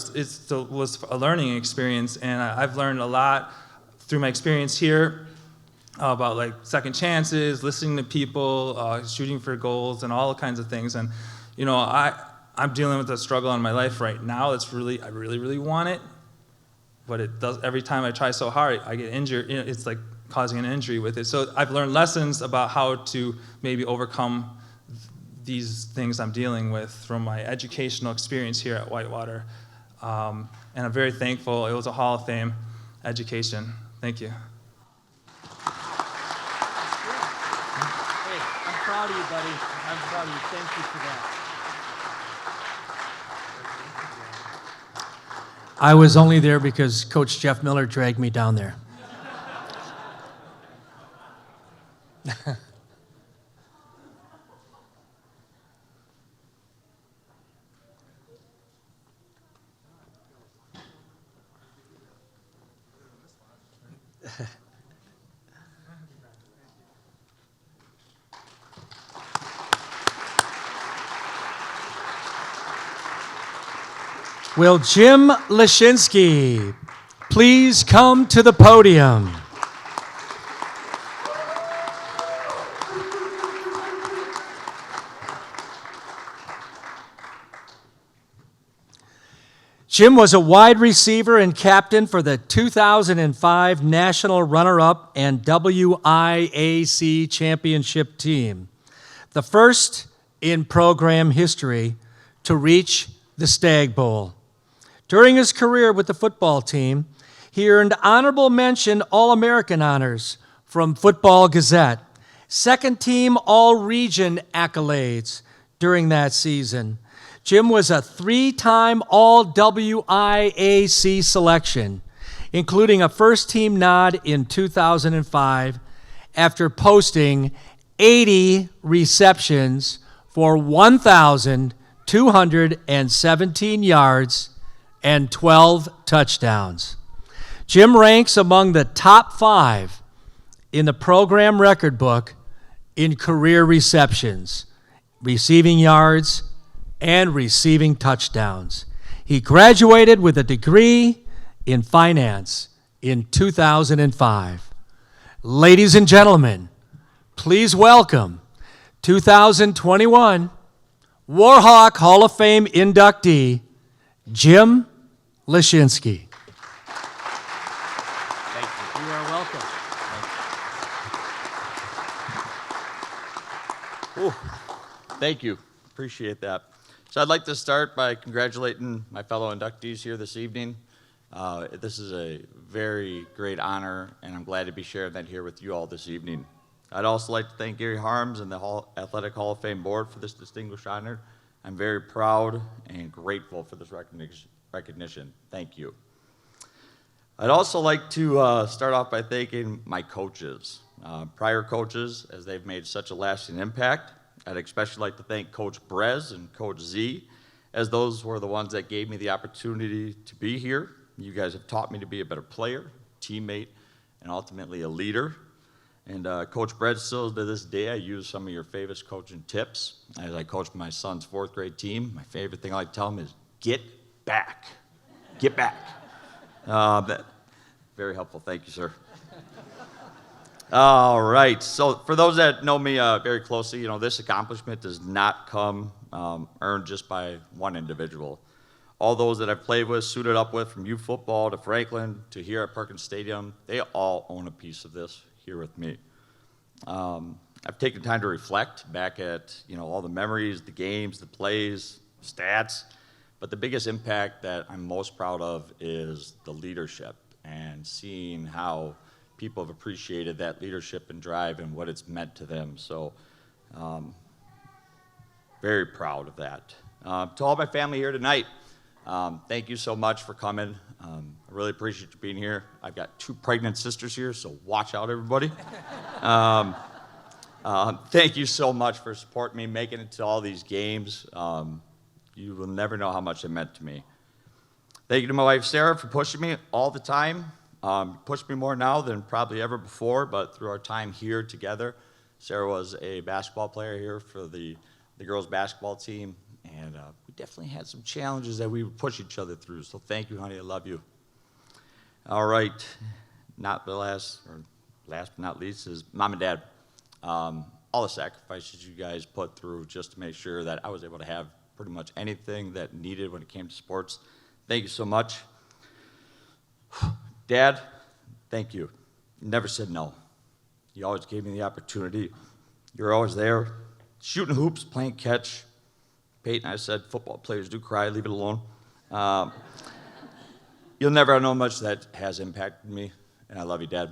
was a learning experience, and I've learned a lot through my experience here about like second chances, listening to people, shooting for goals, and all kinds of things. And I'm dealing with a struggle in my life right now. I really want it, but it does. Every time I try so hard, I get injured. It's like causing an injury with it. So I've learned lessons about how to maybe overcome these things I'm dealing with from my educational experience here at Whitewater. And I'm very thankful. It was a Hall of Fame education. Thank you. Hey, I'm proud of you, buddy. I'm proud of you. Thank you for that. I was only there because Coach Jeff Miller dragged me down there. Will Jim Leshinsky please come to the podium? Jim was a wide receiver and captain for the 2005 national runner-up and WIAC championship team, the first in program history to reach the Stag Bowl. During his career with the football team, he earned honorable mention All-American honors from Football Gazette, second team All-Region accolades during that season. Jim was a three-time All-WIAC selection, including a first-team nod in 2005 after posting 80 receptions for 1,217 yards and 12 touchdowns. Jim ranks among the top 5 in the program record book in career receptions, receiving yards, and receiving touchdowns. He graduated with a degree in finance in 2005. Ladies and gentlemen, please welcome 2021 Warhawk Hall of Fame inductee, Jim Leshinsky. Thank you. You are welcome. Ooh, thank you. Appreciate that. So I'd like to start by congratulating my fellow inductees here this evening. This is a very great honor, and I'm glad to be sharing that here with you all this evening. I'd also like to thank Gary Harms and the Athletic Hall of Fame Board for this distinguished honor. I'm very proud and grateful for this recognition. Thank you. I'd also like to start off by thanking my coaches, prior coaches, as they've made such a lasting impact. I'd especially like to thank Coach Brez and Coach Z, as those were the ones that gave me the opportunity to be here. You guys have taught me to be a better player, teammate, and ultimately a leader. And Coach Brez, still to this day, I use some of your famous coaching tips. As I coach my son's 4th grade team, my favorite thing I like to tell him is, get back. Get back. Very helpful. Thank you, sir. All right. So for those that know me very closely, this accomplishment does not come earned just by one individual. All those that I've played with, suited up with, from youth football to Franklin to here at Perkins Stadium, they all own a piece of this here with me. I I've taken time to reflect back at, all the memories, the games, the plays, stats. But the biggest impact that I'm most proud of is the leadership and seeing how people have appreciated that leadership and drive and what it's meant to them. So, very proud of that. To all my family here tonight, thank you so much for coming. I really appreciate you being here. I've got 2 pregnant sisters here, so watch out, everybody. Thank you so much for supporting me, making it to all these games. You will never know how much it meant to me. Thank you to my wife, Sarah, for pushing me all the time. Pushed me more now than probably ever before, but through our time here together, Sarah was a basketball player here for the girls' basketball team, and we definitely had some challenges that we would push each other through, so thank you, honey, I love you. All right, last but not least is Mom and Dad. All the sacrifices you guys put through just to make sure that I was able to have pretty much anything that needed when it came to sports. Thank you so much. Dad, thank you. You never said no. You always gave me the opportunity. You were always there, shooting hoops, playing catch. Peyton, I said, football players do cry, leave it alone. You'll never know how much that has impacted me, and I love you, Dad.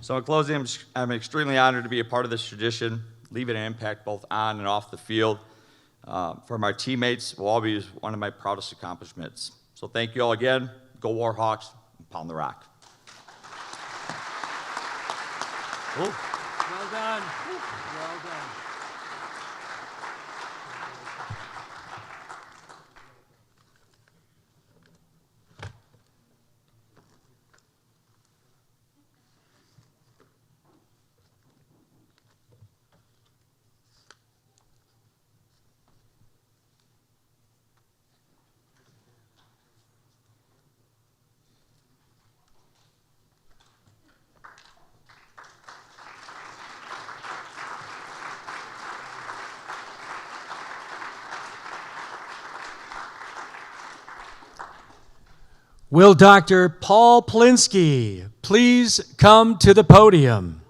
So in closing, I'm extremely honored to be a part of this tradition, leaving an impact both on and off the field. For my teammates, will always be one of my proudest accomplishments. So thank you all again. Go Warhawks, and pound the rock. Well done. Well done. Will Dr. Paul Plinsky please come to the podium?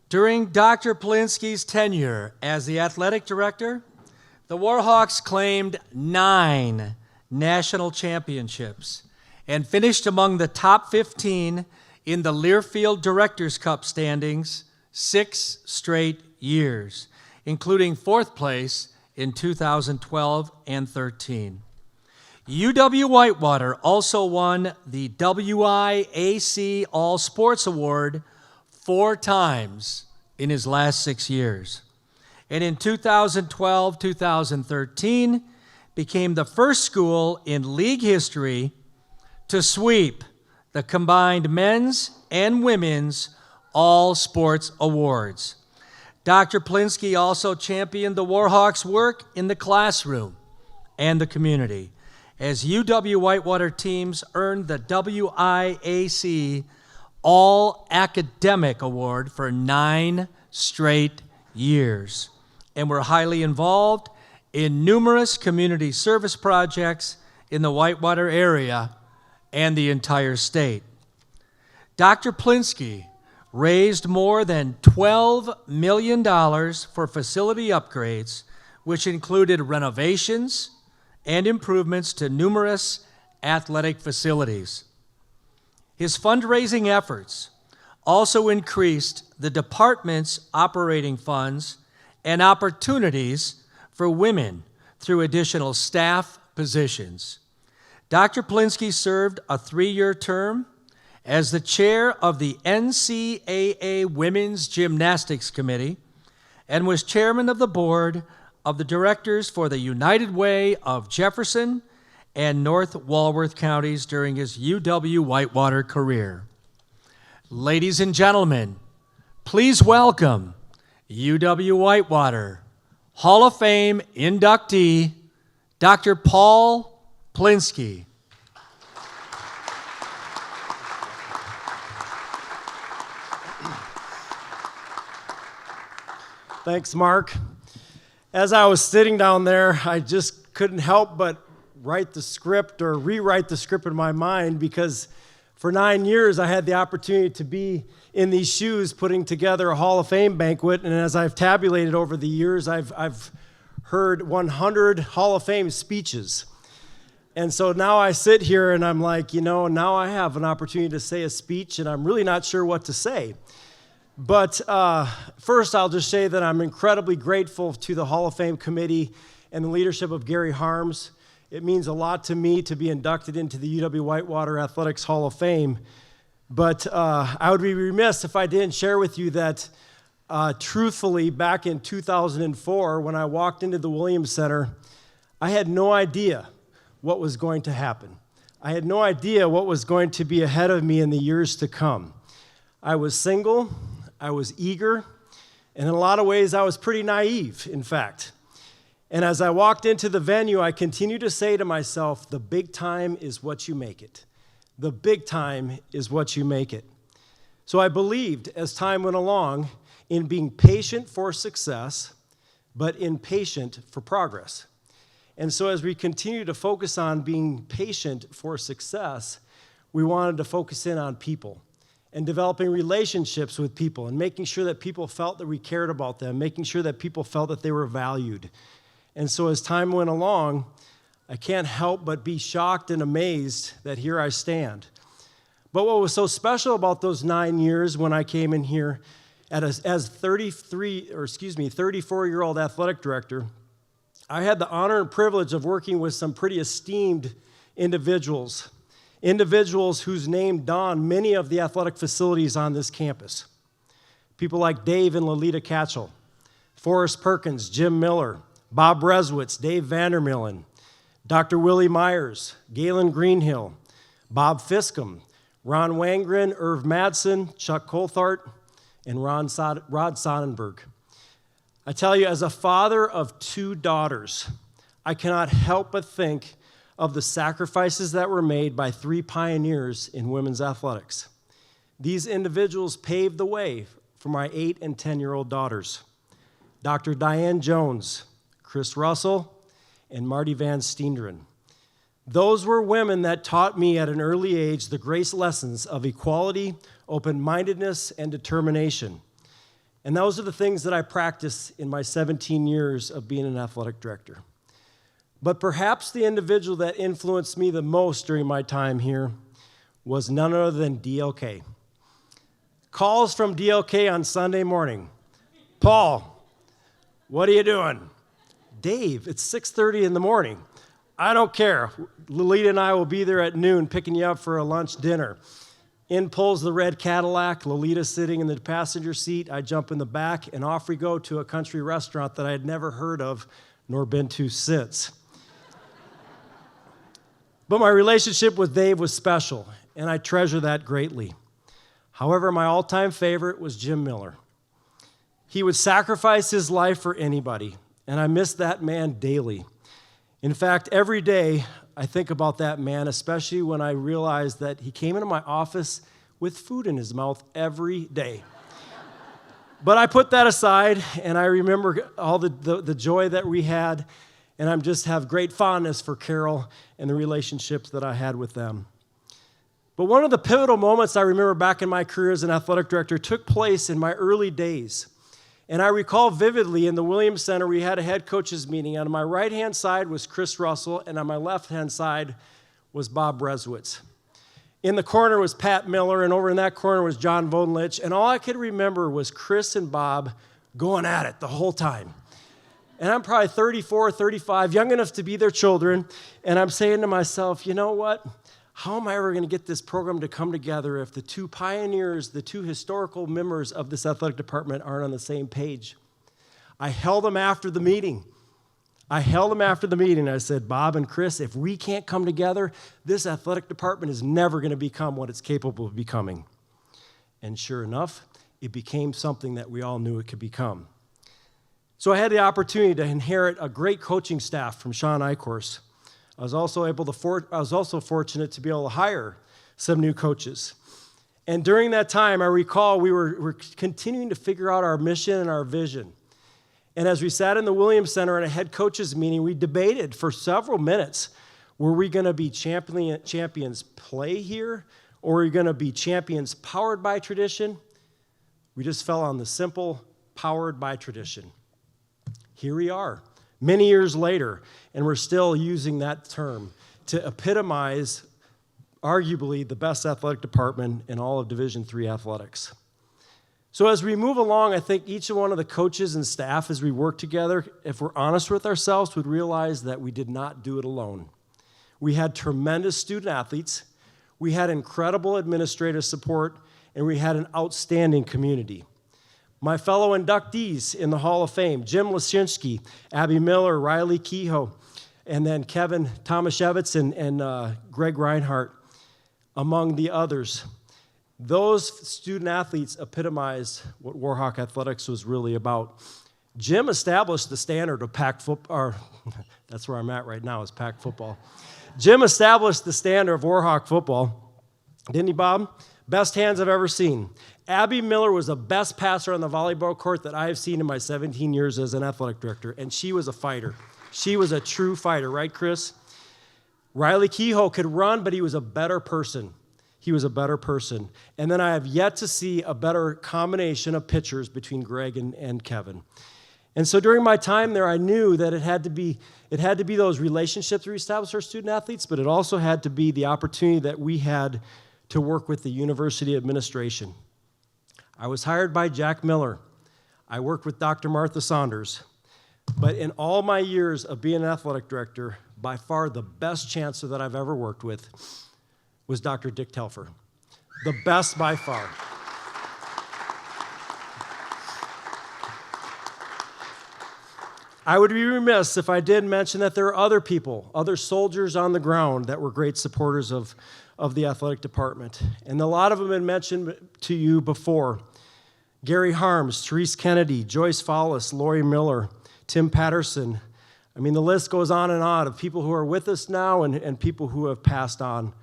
During Dr. Plinsky's tenure as the athletic director, the Warhawks claimed 9 national championships and finished among the top 15 in the Learfield Directors' Cup standings 6 straight years, including 4th place in 2012 and 13. UW-Whitewater also won the WIAC All Sports Award 4 times in his last 6 years. And in 2012-2013, became the first school in league history to sweep the combined men's and women's all sports awards. Dr. Plinsky also championed the Warhawks' work in the classroom and the community, as UW-Whitewater teams earned the WIAC All Academic Award for 9 straight years, and were highly involved in numerous community service projects in the Whitewater area and the entire state. Dr. Plinsky raised more than $12 million for facility upgrades, which included renovations and improvements to numerous athletic facilities. His fundraising efforts also increased the department's operating funds and opportunities for women through additional staff positions. Dr. Plinsky served a 3-year term as the chair of the NCAA Women's Gymnastics Committee and was chairman of the board of the directors for the United Way of Jefferson and North Walworth counties during his UW-Whitewater career. Ladies and gentlemen, please welcome UW-Whitewater Hall of Fame inductee, Dr. Paul Plinsky. Thanks, Mark. As I was sitting down there, I just couldn't help but write the script or rewrite the script in my mind, because for 9 years I had the opportunity to be in these shoes putting together a Hall of Fame banquet, and as I've tabulated over the years, I've heard 100 Hall of Fame speeches. And so now I sit here and I'm like, now I have an opportunity to say a speech, and I'm really not sure what to say. But first, I'll just say that I'm incredibly grateful to the Hall of Fame committee and the leadership of Gary Harms. It means a lot to me to be inducted into the UW-Whitewater Athletics Hall of Fame. But I would be remiss if I didn't share with you that, truthfully, back in 2004, when I walked into the Williams Center, I had no idea what was going to happen. I had no idea what was going to be ahead of me in the years to come. I was single, I was eager, and in a lot of ways I was pretty naive, in fact. And as I walked into the venue, I continued to say to myself, the big time is what you make it. The big time is what you make it. So I believed, as time went along, in being patient for success, but impatient for progress. And so as we continue to focus on being patient for success, we wanted to focus in on people and developing relationships with people and making sure that people felt that we cared about them, making sure that people felt that they were valued. And so as time went along, I can't help but be shocked and amazed that here I stand. But what was so special about those 9 years when I came in here as 34-year-old athletic director, I had the honor and privilege of working with some pretty esteemed individuals whose name dawned many of the athletic facilities on this campus. People like Dave and Lolita Katchel, Forrest Perkins, Jim Miller, Bob Reswitz, Dave Vandermillen, Dr. Willie Myers, Galen Greenhill, Bob Fiscom, Ron Wangren, Irv Madsen, Chuck Colthart, and Rod Sonnenberg. I tell you, as a father of 2 daughters, I cannot help but think of the sacrifices that were made by 3 pioneers in women's athletics. These individuals paved the way for my 8 and 10-year-old daughters, Dr. Diane Jones, Chris Russell, and Marty Van Steenderen. Those were women that taught me at an early age the grace lessons of equality, open-mindedness, and determination. And those are the things that I practiced in my 17 years of being an athletic director. But perhaps the individual that influenced me the most during my time here was none other than DLK. Calls from DLK on Sunday morning. Paul, what are you doing? Dave, it's 6:30 in the morning. I don't care. Lolita and I will be there at noon picking you up for a lunch dinner. In pulls the red Cadillac, Lolita sitting in the passenger seat. I jump in the back, and off we go to a country restaurant that I had never heard of nor been to since. But my relationship with Dave was special, and I treasure that greatly. However, my all-time favorite was Jim Miller. He would sacrifice his life for anybody, and I miss that man daily. In fact, every day I think about that man, especially when I realize that he came into my office with food in his mouth every day. But I put that aside, and I remember all the joy that we had, and I just have great fondness for Carol and the relationships that I had with them. But one of the pivotal moments I remember back in my career as an athletic director took place in my early days. And I recall vividly in the Williams Center, we had a head coaches meeting. On my right-hand side was Chris Russell, and on my left-hand side was Bob Reswitz. In the corner was Pat Miller, and over in that corner was John Vodenlich. And all I could remember was Chris and Bob going at it the whole time. And I'm probably 34, 35, young enough to be their children, and I'm saying to myself, you know what? How am I ever going to get this program to come together if the 2 pioneers, the 2 historical members of this athletic department aren't on the same page? I held them after the meeting. I said, Bob and Chris, if we can't come together, this athletic department is never going to become what it's capable of becoming. And sure enough, it became something that we all knew it could become. So I had the opportunity to inherit a great coaching staff from Sean Eichhorst. I was also fortunate to be able to hire some new coaches. And during that time, I recall we were continuing to figure out our mission and our vision. And as we sat in the Williams Center at a head coaches meeting, we debated for several minutes, were we going to be champions play here, or are we going to be champions powered by tradition? We just fell on the simple powered by tradition. Here we are, many years later, and we're still using that term to epitomize arguably the best athletic department in all of Division III athletics. So as we move along, I think each one of the coaches and staff, as we work together, if we're honest with ourselves, would realize that we did not do it alone. We had tremendous student athletes, we had incredible administrative support, and we had an outstanding community. My fellow inductees in the Hall of Fame, Jim Lesinski, Abby Miller, Riley Kehoe, and then Kevin Tomaszewicz and Greg Reinhardt, among the others. Those student athletes epitomized what Warhawk athletics was really about. Jim established the standard of pack football, that's where I'm at right now, is pack football. Jim established the standard of Warhawk football, didn't he, Bob? Best hands I've ever seen. Abby Miller was the best passer on the volleyball court that I have seen in my 17 years as an athletic director, and she was a fighter. She was a true fighter, right, Chris? Riley Kehoe could run, but he was a better person. He was a better person. And then I have yet to see a better combination of pitchers between Greg and Kevin. And so during my time there, I knew that it had to be those relationships we established with our student athletes, but it also had to be the opportunity that we had to work with the university administration. I was hired by Jack Miller. I worked with Dr. Martha Saunders. But in all my years of being an athletic director, by far the best chancellor that I've ever worked with was Dr. Dick Telfer. The best by far. I would be remiss if I didn't mention that there are other people, other soldiers on the ground that were great supporters of the athletic department. And a lot of them have been mentioned to you before. Gary Harms, Therese Kennedy, Joyce Fowlis, Lori Miller, Tim Patterson. I mean, the list goes on and on of people who are with us now and people who have passed on.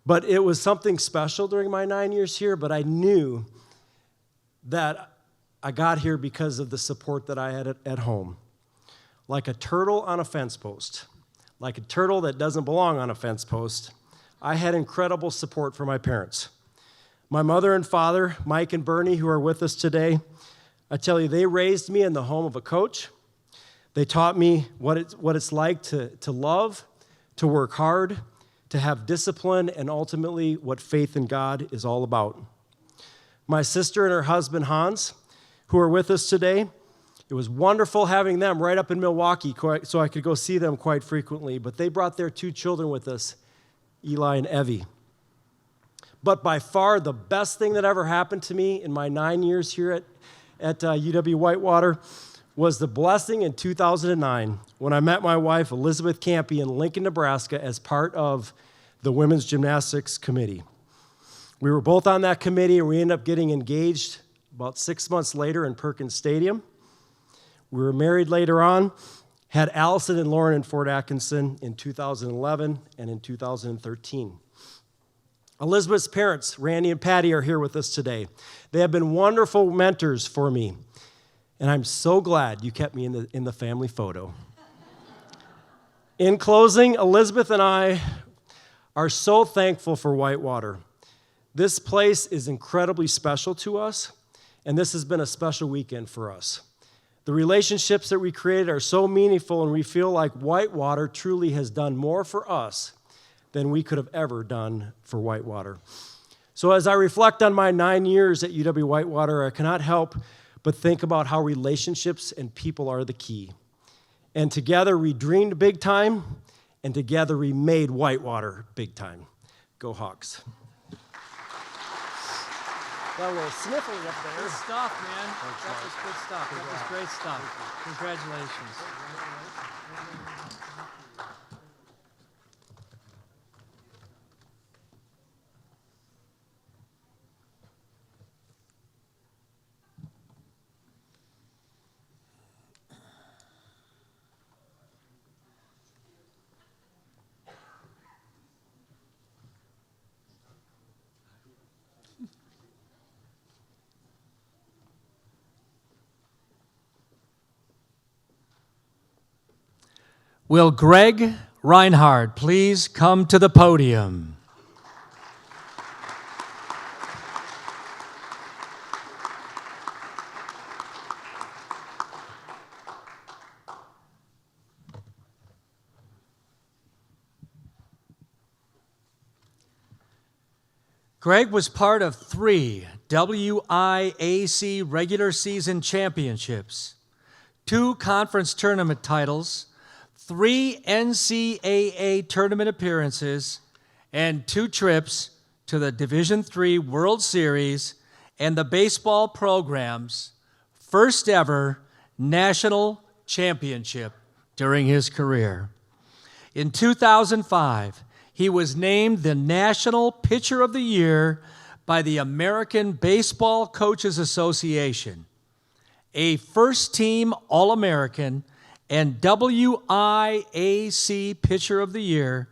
But it was something special during my 9 years here, but I knew that I got here because of the support that I had at home. Like a turtle on a fence post, like a turtle that doesn't belong on a fence post, I had incredible support from my parents. My mother and father, Mike and Bernie, who are with us today, I tell you, they raised me in the home of a coach. They taught me what it's like to love, to work hard, to have discipline, and ultimately what faith in God is all about. My sister and her husband, Hans, who are with us today, it was wonderful having them right up in Milwaukee so I could go see them quite frequently, but they brought their 2 children with us, Eli and Evie. But by far the best thing that ever happened to me in my 9 years here at UW-Whitewater was the blessing in 2009 when I met my wife, Elizabeth Campy, in Lincoln, Nebraska, as part of the Women's Gymnastics Committee. We were both on that committee, and we ended up getting engaged about 6 months later in Perkins Stadium. We were married later on, had Allison and Lauren in Fort Atkinson in 2011 and in 2013. Elizabeth's parents, Randy and Patty, are here with us today. They have been wonderful mentors for me, and I'm so glad you kept me in the family photo. In closing, Elizabeth and I are so thankful for Whitewater. This place is incredibly special to us, and this has been a special weekend for us. The relationships that we created are so meaningful, and we feel like Whitewater truly has done more for us than we could have ever done for Whitewater. So as I reflect on my 9 years at UW-Whitewater, I cannot help but think about how relationships and people are the key. And together we dreamed big time, and together we made Whitewater big time. Go Hawks. Got a little sniffling up there. Good stuff, man. That was good stuff. That was great stuff. Congratulations. Will Greg Reinhardt please come to the podium? Greg was part of 3 WIAC regular season championships, 2 conference tournament titles, 3 NCAA tournament appearances, and 2 trips to the Division III World Series and the baseball program's first ever national championship during his career. In 2005, he was named the National Pitcher of the Year by the American Baseball Coaches Association, a first-team All-American and WIAC Pitcher of the Year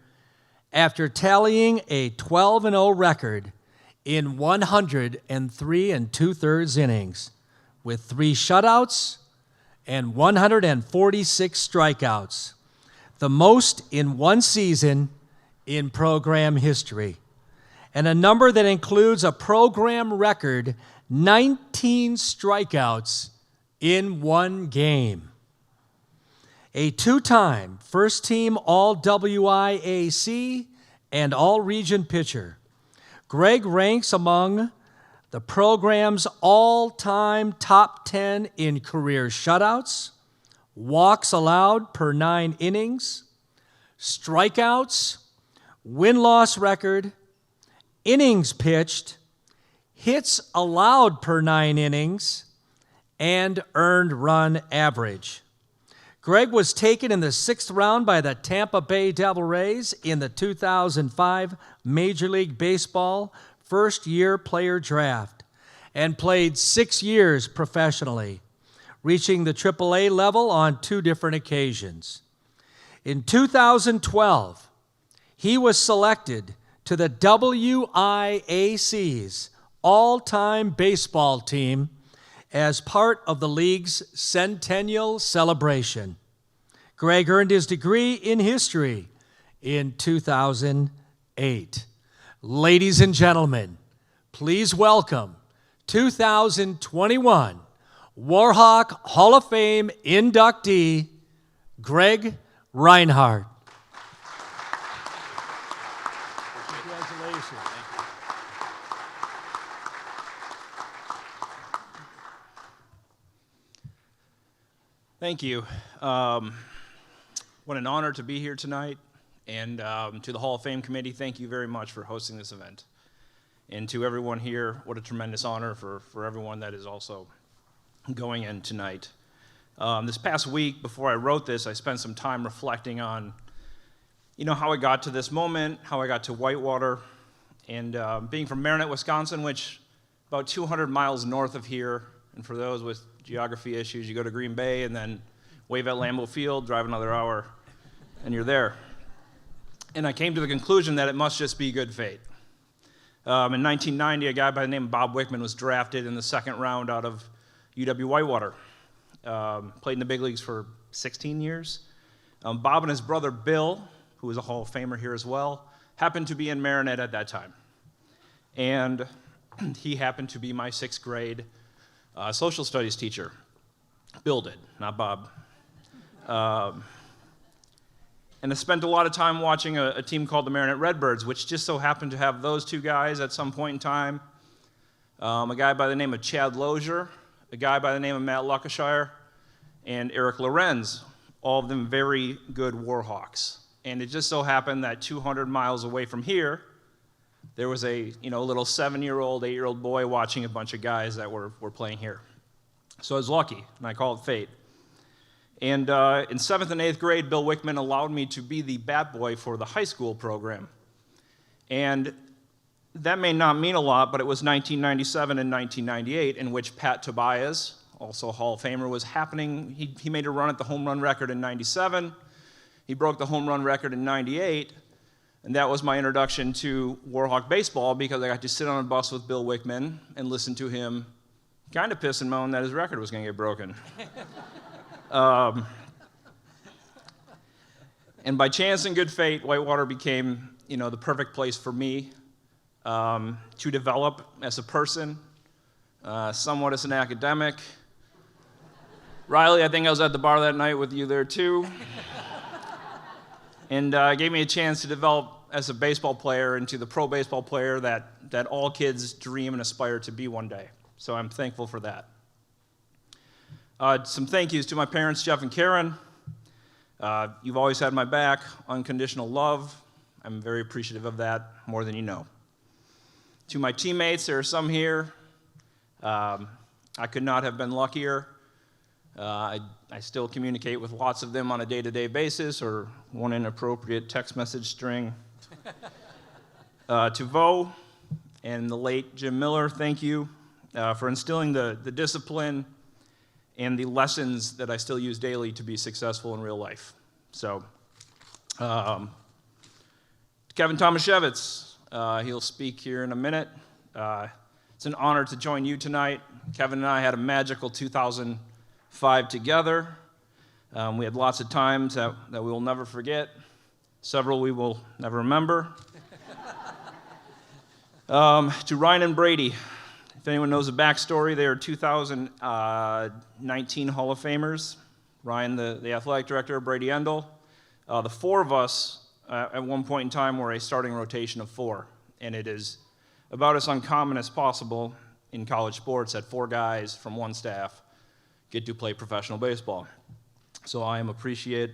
after tallying a 12-0 record in 103 2/3 innings with 3 shutouts and 146 strikeouts, the most in one season in program history, and a number that includes a program record 19 strikeouts in one game. A 2-time first-team All-WIAC and All-Region pitcher, Greg ranks among the program's all-time top 10 in career shutouts, walks allowed per 9 innings, strikeouts, win-loss record, innings pitched, hits allowed per 9 innings, and earned run average. Greg was taken in the 6th round by the Tampa Bay Devil Rays in the 2005 Major League Baseball first-year player draft and played 6 years professionally, reaching the AAA level on 2 different occasions. In 2012, he was selected to the WIAC's all-time baseball team as part of the league's centennial celebration. Greg earned his degree in history in 2008. Ladies and gentlemen, please welcome 2021 Warhawk Hall of Fame inductee, Greg Reinhardt. Congratulations. Thank you. What an honor to be here tonight. And to the Hall of Fame Committee, thank you very much for hosting this event. And to everyone here, what a tremendous honor for everyone that is also going in tonight. This past week, before I wrote this, I spent some time reflecting on, how I got to this moment, how I got to Whitewater, and being from Marinette, Wisconsin, which about 200 miles north of here, and for those with geography issues, you go to Green Bay and then wave at Lambeau Field, drive another hour, and you're there. And I came to the conclusion that it must just be good fate. In 1990, a guy by the name of Bob Wickman was drafted in the 2nd round out of UW-Whitewater. Played in the big leagues for 16 years. Bob and his brother Bill, who was a Hall of Famer here as well, happened to be in Marinette at that time. And he happened to be my 6th grade social studies teacher. Bill did, not Bob. And I spent a lot of time watching a team called the Marinette Redbirds, which just so happened to have those 2 guys at some point in time. A guy by the name of Chad Lozier, a guy by the name of Matt Luckeshire, and Eric Lorenz, all of them very good Warhawks. And it just so happened that 200 miles away from here, there was a little 7-year-old, 8-year-old boy watching a bunch of guys that were playing here. So I was lucky, and I call it fate. And in 7th and 8th grade, Bill Wickman allowed me to be the bat boy for the high school program. And that may not mean a lot, but it was 1997 and 1998 in which Pat Tobias, also a Hall of Famer, was happening. He made a run at the home run record in 97. He broke the home run record in 98. And that was my introduction to Warhawk baseball because I got to sit on a bus with Bill Wickman and listen to him kind of piss and moan that his record was going to get broken. And by chance and good fate, Whitewater became, the perfect place for me to develop as a person, somewhat as an academic. Riley, I think I was at the bar that night with you there too. And gave me a chance to develop as a baseball player into the pro baseball player that all kids dream and aspire to be one day. So I'm thankful for that. Some thank yous to my parents, Jeff and Karen. You've always had my back, unconditional love. I'm very appreciative of that, more than you know. To my teammates, there are some here. I could not have been luckier. I still communicate with lots of them on a day-to-day basis, or one inappropriate text message string. To Vo and the late Jim Miller, thank you for instilling the discipline and the lessons that I still use daily to be successful in real life. So, Kevin Tomaszewicz, he'll speak here in a minute. It's an honor to join you tonight. Kevin and I had a magical 2005 together. We had lots of times that we will never forget. Several we will never remember. To Ryan and Brady, if anyone knows the backstory, they are 2019 Hall of Famers. Ryan, the athletic director, Brady Endel. The four of us, at one point in time, were a starting rotation of four. And it is about as uncommon as possible in college sports that four guys from one staff get to play professional baseball. So I appreciate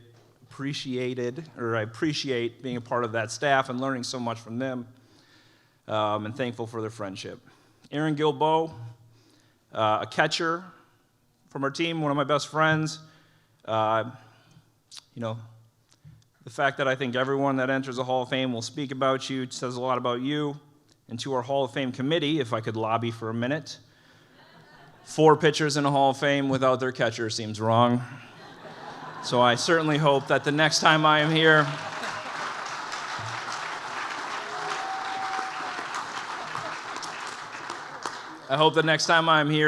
being a part of that staff and learning so much from them, and thankful for their friendship. Aaron Gilbo, a catcher from our team, one of my best friends. The fact that I think everyone that enters the Hall of Fame will speak about you says a lot about you. And to our Hall of Fame committee, if I could lobby for a minute, 4 pitchers in a Hall of Fame without their catcher seems wrong. So I certainly hope that the next time I am here,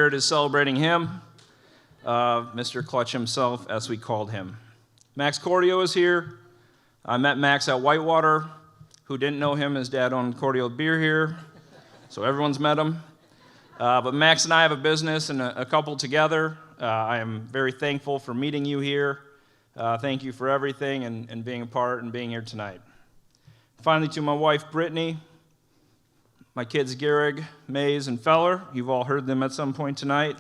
it is celebrating him, Mr. Clutch himself, as we called him. Max Cordio is here. I met Max at Whitewater. Who didn't know him? His dad owned Cordio Beer here, so everyone's met him. But Max and I have a business and a couple together. I am very thankful for meeting you here. Thank you for everything and being a part and being here tonight. Finally, to my wife, Brittany, my kids, Gehrig, Mays, and Feller. You've all heard them at some point tonight.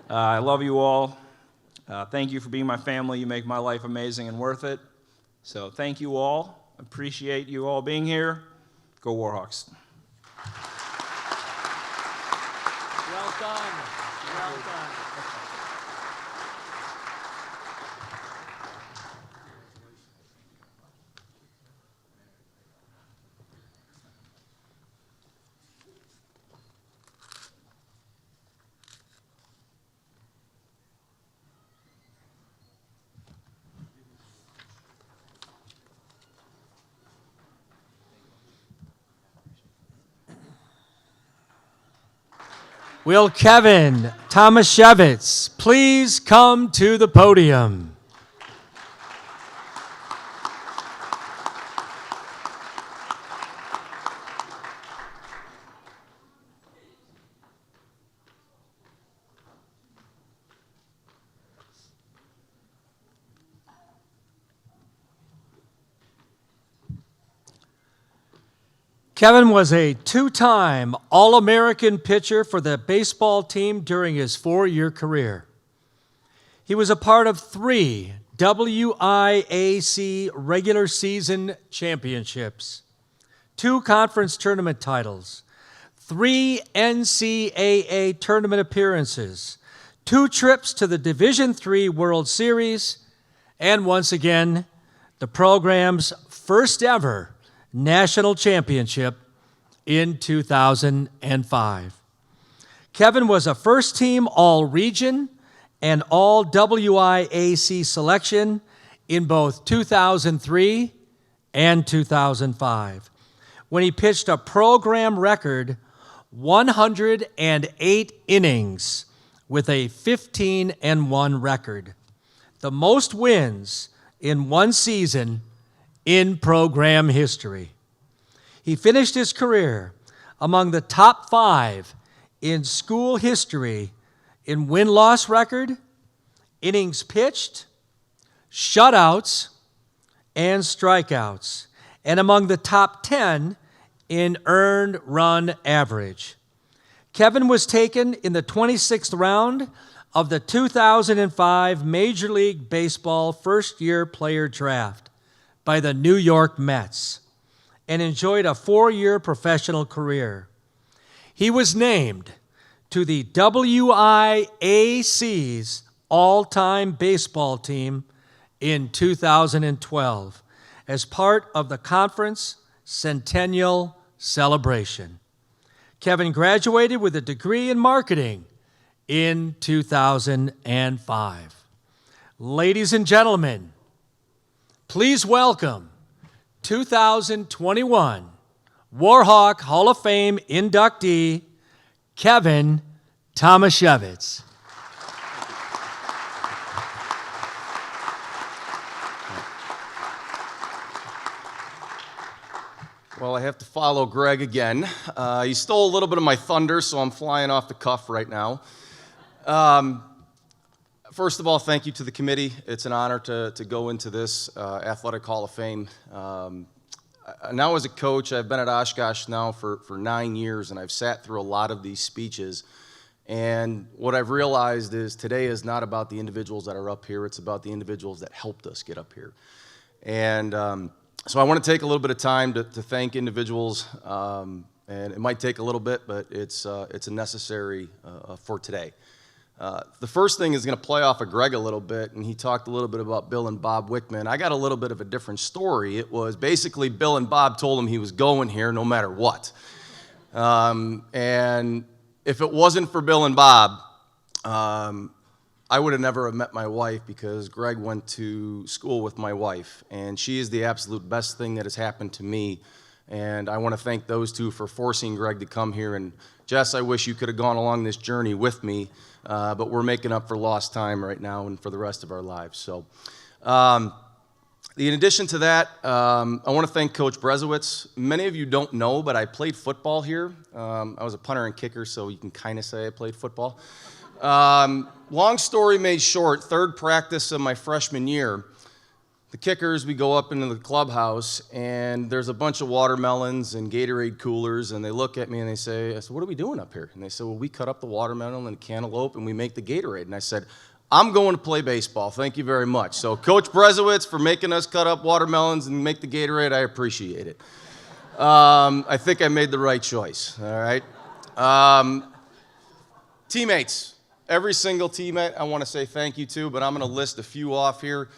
I love you all. Thank you for being my family. You make my life amazing and worth it. So thank you all. Appreciate you all being here. Go Warhawks. Well done. Well done. Will Kevin Tomaszewicz please come to the podium? Kevin was a 2-time All-American pitcher for the baseball team during his 4-year career. He was a part of 3 WIAC regular season championships, 2 conference tournament titles, 3 NCAA tournament appearances, 2 trips to the Division III World Series, and once again, the program's first ever national championship in 2005. Kevin was a first-team All-Region and All-WIAC selection in both 2003 and 2005, when he pitched a program record 108 innings with a 15-1 record, the most wins in one season in program history. He finished his career among the top 5 in school history in win-loss record, innings pitched, shutouts, and strikeouts, and among the top 10 in earned run average. Kevin was taken in the 26th round of the 2005 Major League Baseball first-year player draft by the New York Mets and enjoyed a 4-year professional career. He was named to the WIAC's all-time baseball team in 2012 as part of the conference centennial celebration. Kevin graduated with a degree in marketing in 2005. Ladies and gentlemen, please welcome 2021 Warhawk Hall of Fame inductee, Kevin Tomaszewicz. Well, I have to follow Greg again. He stole a little bit of my thunder, so I'm flying off the cuff right now. First of all, thank you to the committee. It's an honor to go into this Athletic Hall of Fame. Now as a coach, I've been at Oshkosh now for 9 years, and I've sat through a lot of these speeches. And what I've realized is today is not about the individuals that are up here, it's about the individuals that helped us get up here. And so I want to take a little bit of time to thank individuals, and it might take a little bit, but it's a necessary for today. The first thing is going to play off of Greg a little bit, and he talked a little bit about Bill and Bob Wickman. I got a little bit of a different story. It was basically Bill and Bob told him he was going here no matter what. And if it wasn't for Bill and Bob, I would have never met my wife, because Greg went to school with my wife, and she is the absolute best thing that has happened to me. And I want to thank those two for forcing Greg to come here. And Jess, I wish you could have gone along this journey with me, but we're making up for lost time right now and for the rest of our lives. So, in addition to that, I want to thank Coach Brezowitz. Many of you don't know, but I played football here. I was a punter and kicker, so you can kind of say I played football. Long story made short, third practice of my freshman year, the kickers, we go up into the clubhouse, and there's a bunch of watermelons and Gatorade coolers, and they look at me and they say, I said, what are we doing up here? And they said, well, we cut up the watermelon and cantaloupe, and we make the Gatorade. And I said, I'm going to play baseball. Thank you very much. So Coach Brezowitz, for making us cut up watermelons and make the Gatorade, I appreciate it. I think I made the right choice, all right? Teammates. Every single teammate I want to say thank you to, but I'm going to list a few off here.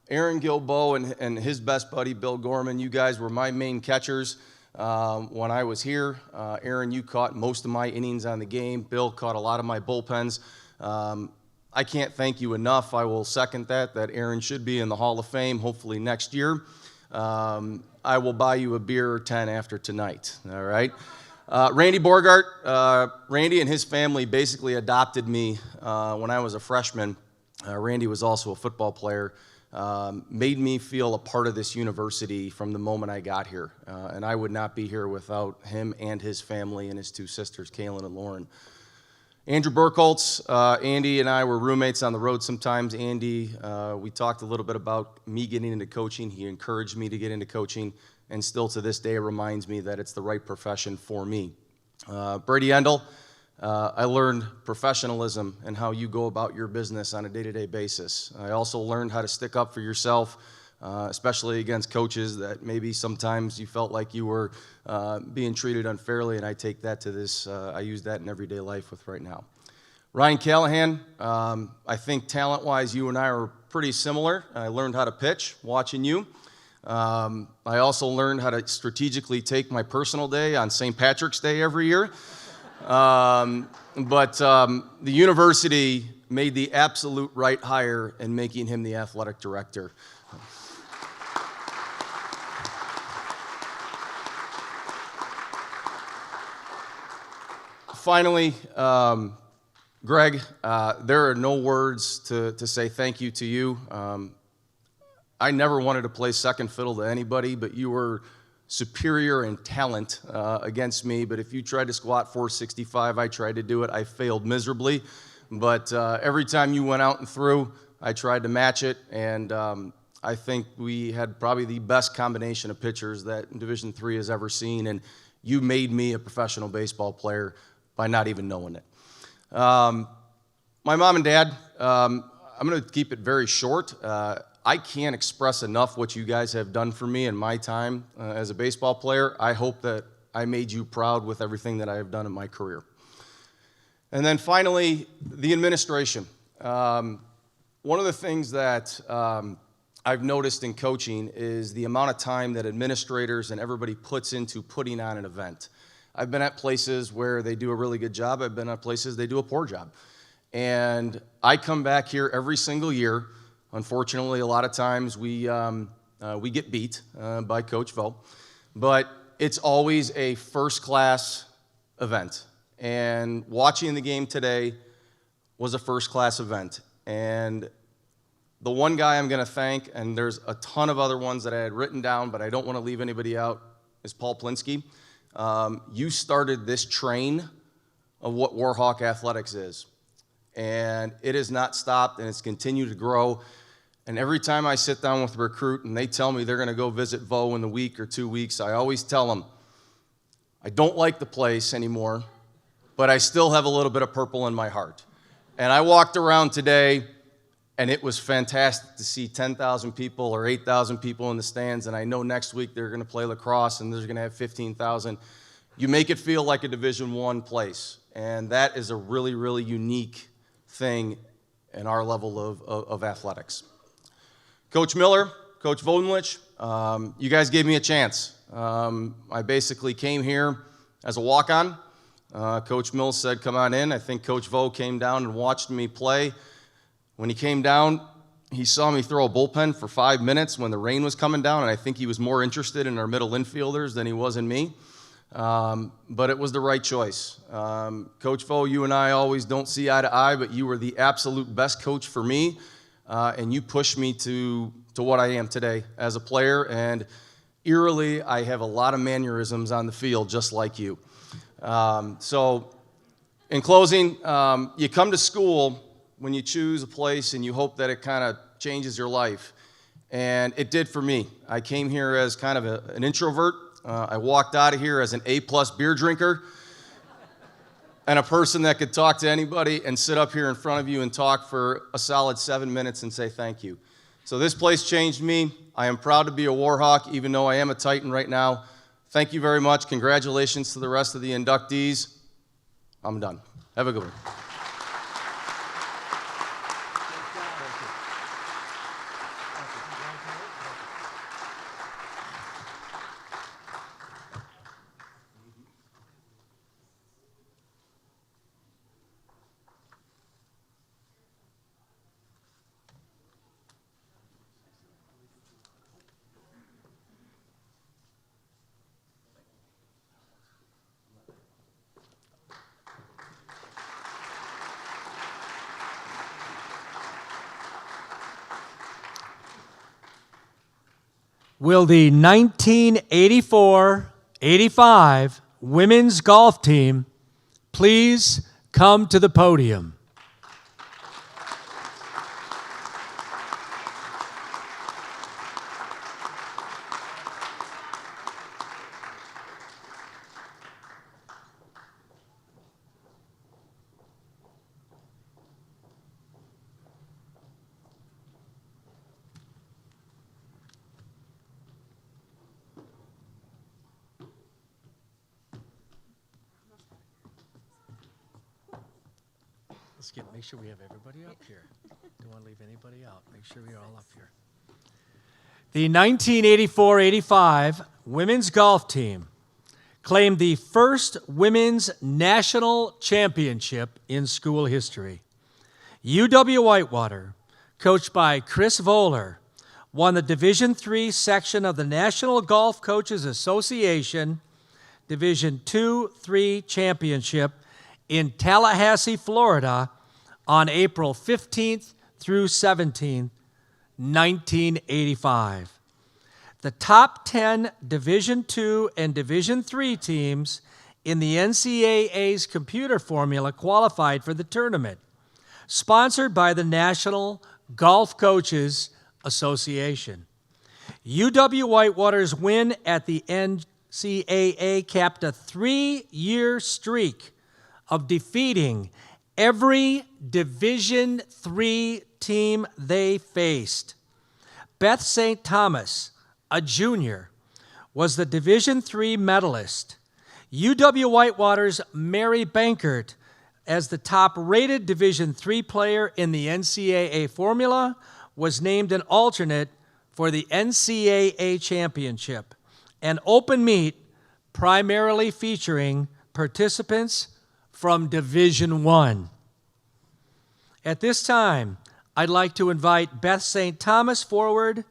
Aaron Gilbo and his best buddy, Bill Gorman, you guys were my main catchers when I was here. Aaron, you caught most of my innings on the game. Bill caught a lot of my bullpens. I can't thank you enough. I will second that Aaron should be in the Hall of Fame, hopefully next year. I will buy you a beer or 10 after tonight, all right? Randy Borgart, Randy and his family basically adopted me when I was a freshman. Randy was also a football player, made me feel a part of this university from the moment I got here. And I would not be here without him and his family and his two sisters, Kaylin and Lauren. Andrew Burkholz, Andy and I were roommates on the road sometimes. Andy, we talked a little bit about me getting into coaching. He encouraged me to get into coaching, and still to this day reminds me that it's the right profession for me. Brady Endel, I learned professionalism and how you go about your business on a day-to-day basis. I also learned how to stick up for yourself, especially against coaches that maybe sometimes you felt like you were being treated unfairly, and I take that to this, I use that in everyday life with right now. Ryan Callahan, I think talent-wise you and I are pretty similar. I learned how to pitch watching you. I also learned how to strategically take my personal day on St. Patrick's Day every year. But the university made the absolute right hire in making him the athletic director. Finally, Greg, there are no words to say thank you to you. I never wanted to play second fiddle to anybody, but you were superior in talent against me. But if you tried to squat 465, I tried to do it. I failed miserably. But every time you went out and threw, I tried to match it. And I think we had probably the best combination of pitchers that Division III has ever seen. And you made me a professional baseball player by not even knowing it. My mom and dad, I'm going to keep it very short. I can't express enough what you guys have done for me in my time as a baseball player. I hope that I made you proud with everything that I have done in my career. And then finally, the administration. One of the things that I've noticed in coaching is the amount of time that administrators and everybody puts into putting on an event. I've been at places where they do a really good job. I've been at places they do a poor job. And I come back here every single year. Unfortunately, a lot of times we get beat by Coach Vo, but it's always a first-class event. And watching the game today was a first-class event. And the one guy I'm going to thank, and there's a ton of other ones that I had written down, but I don't want to leave anybody out, is Paul Plinsky. You started this train of what Warhawk Athletics is. And it has not stopped, and it's continued to grow. And every time I sit down with a recruit and they tell me they're going to go visit Vo in a week or 2 weeks, I always tell them, I don't like the place anymore, but I still have a little bit of purple in my heart. And I walked around today, and it was fantastic to see 10,000 people or 8,000 people in the stands, and I know next week they're going to play lacrosse, and they're going to have 15,000. You make it feel like a Division I place, and that is a really, really unique thing in our level of athletics. Coach Miller, Coach Vodenlich, you guys gave me a chance. I basically came here as a walk-on. Coach Mills said, come on in. I think Coach Vo came down and watched me play. When he came down, he saw me throw a bullpen for 5 minutes when the rain was coming down, and I think he was more interested in our middle infielders than he was in me. But it was the right choice. Coach Vo, you and I always don't see eye to eye, but you were the absolute best coach for me, and you pushed me to what I am today as a player, and eerily, I have a lot of mannerisms on the field just like you. So in closing, you come to school when you choose a place and you hope that it kind of changes your life, and it did for me. I came here as kind of an introvert. I walked out of here as an A-plus beer drinker and a person that could talk to anybody and sit up here in front of you and talk for a solid 7 minutes and say thank you. So this place changed me. I am proud to be a Warhawk, even though I am a Titan right now. Thank you very much. Congratulations to the rest of the inductees. I'm done. Have a good one. Will the 1984-85 women's golf team please come to the podium? Make sure we have everybody up here. Don't want to leave anybody out. Make sure we're all up here. The 1984-85 women's golf team claimed the first women's national championship in school history. UW-Whitewater, coached by Chris Vohler, won the Division III section of the National Golf Coaches Association Division II-III championship in Tallahassee, Florida, on April 15th through 17th, 1985. The top 10 Division II and Division III teams in the NCAA's computer formula qualified for the tournament, sponsored by the National Golf Coaches Association. UW-Whitewater's win at the NCAA capped a 3-year streak of defeating every Division III team they faced. Beth St. Thomas, a junior, was the Division III medalist. UW-Whitewater's Mary Bankert, as the top-rated Division III player in the NCAA formula, was named an alternate for the NCAA championship, an open meet primarily featuring participants from Division I. At this time, I'd like to invite Beth St. Thomas forward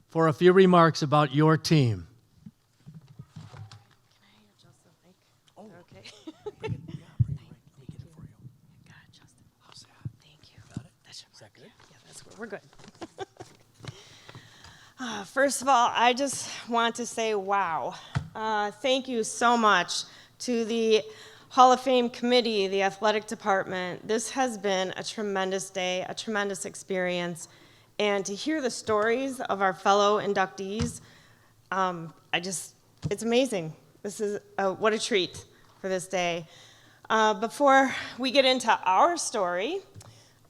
for a few remarks about your team. We're good. First of all, I just want to say wow. Thank you so much to the Hall of Fame committee, the athletic department. This has been a tremendous day, a tremendous experience. And to hear the stories of our fellow inductees, it's amazing. This is what a treat for this day. Before we get into our story,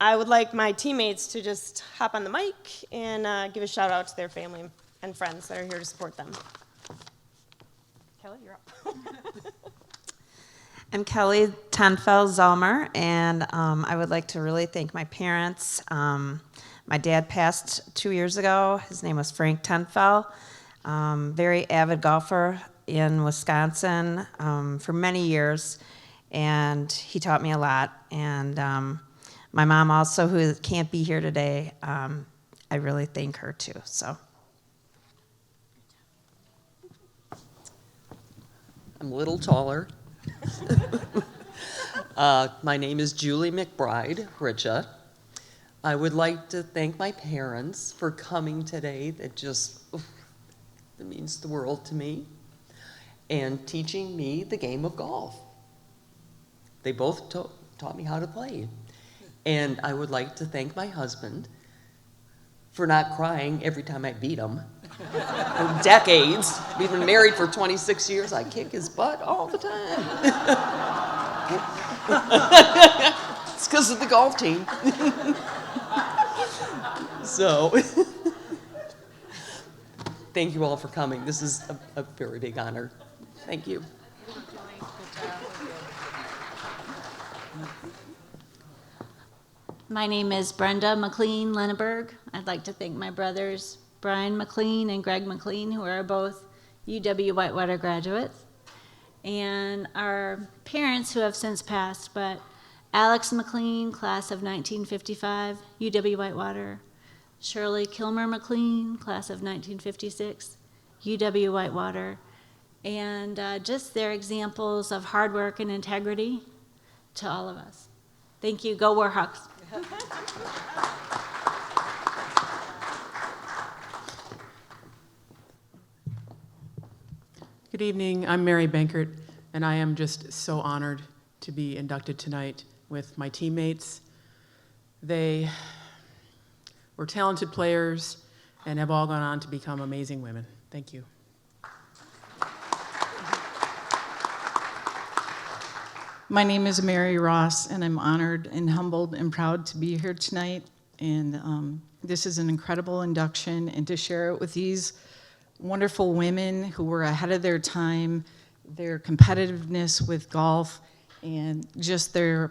I would like my teammates to just hop on the mic and give a shout out to their family and friends that are here to support them. Kelly, you're up. I'm Kelly Tenfeld-Zellmer, and I would like to really thank my parents. My dad passed 2 years ago. His name was Frank Tenfeld. Very avid golfer in Wisconsin for many years, and he taught me a lot. And my mom also, who can't be here today, I really thank her too. So. I'm a little taller. My name is Julie McBride Richa. I would like to thank my parents for coming today. That means the world to me. And teaching me the game of golf. They both taught me how to play. And I would like to thank my husband for not crying every time I beat him. For decades. We've been married for 26 years. I kick his butt all the time. It's because of the golf team. So, thank you all for coming. This is a very big honor. Thank you. My name is Brenda McLean Lenneberg. I'd like to thank my brothers Brian McLean and Greg McLean, who are both UW-Whitewater graduates, and our parents who have since passed, but Alex McLean, class of 1955, UW-Whitewater, Shirley Kilmer McLean, class of 1956, UW-Whitewater, and just their examples of hard work and integrity to all of us. Thank you. Go Warhawks. Good evening. I'm Mary Bankert, and I am just so honored to be inducted tonight with my teammates. They were talented players and have all gone on to become amazing women. Thank you. My name is Mary Ross, and I'm honored and humbled and proud to be here tonight. And this is an incredible induction, and to share it with these wonderful women who were ahead of their time, their competitiveness with golf, and just their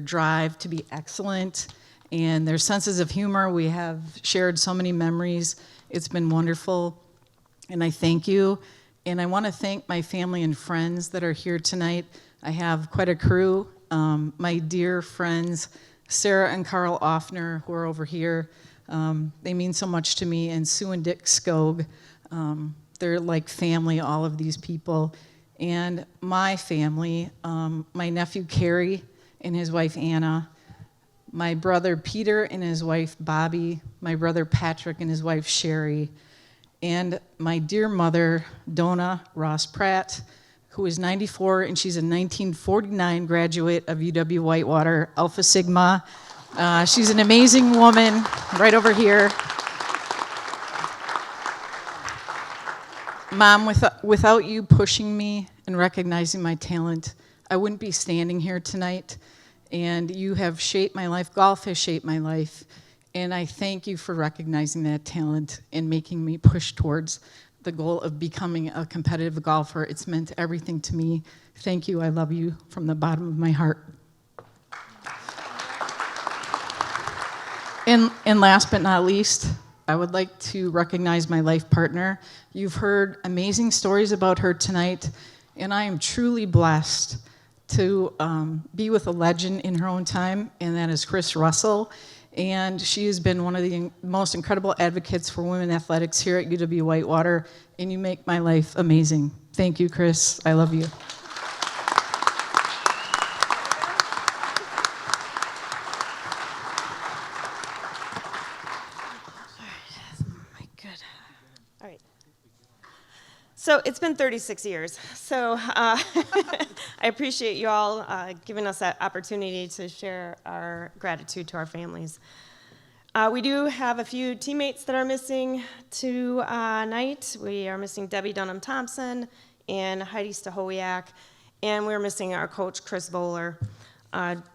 drive to be excellent, and their senses of humor. We have shared so many memories. It's been wonderful, and I thank you. And I want to thank my family and friends that are here tonight. I have quite a crew. My dear friends, Sarah and Carl Offner, who are over here. They mean so much to me, and Sue and Dick Skog. They're like family, all of these people. And my family, my nephew Carrie and his wife Anna, my brother Peter and his wife Bobby, my brother Patrick and his wife Sherry, and my dear mother, Donna Ross Pratt, who is 94, and she's a 1949 graduate of UW-Whitewater Alpha Sigma. She's an amazing woman, right over here. Mom, without you pushing me and recognizing my talent, I wouldn't be standing here tonight. And you have shaped my life. Golf has shaped my life. And I thank you for recognizing that talent and making me push towards the goal of becoming a competitive golfer. It's meant everything to me. Thank you. I love you from the bottom of my heart. And last but not least, I would like to recognize my life partner. You've heard amazing stories about her tonight, and I am truly blessed to be with a legend in her own time, and that is Chris Russell. And she has been one of the most incredible advocates for women athletics here at UW-Whitewater, and you make my life amazing. Thank you, Chris. I love you. So it's been 36 years. So I appreciate you all giving us that opportunity to share our gratitude to our families. We do have a few teammates that are missing tonight. We are missing Debbie Dunham-Thompson and Heidi Stahowiak, and we're missing our coach, Chris Bowler.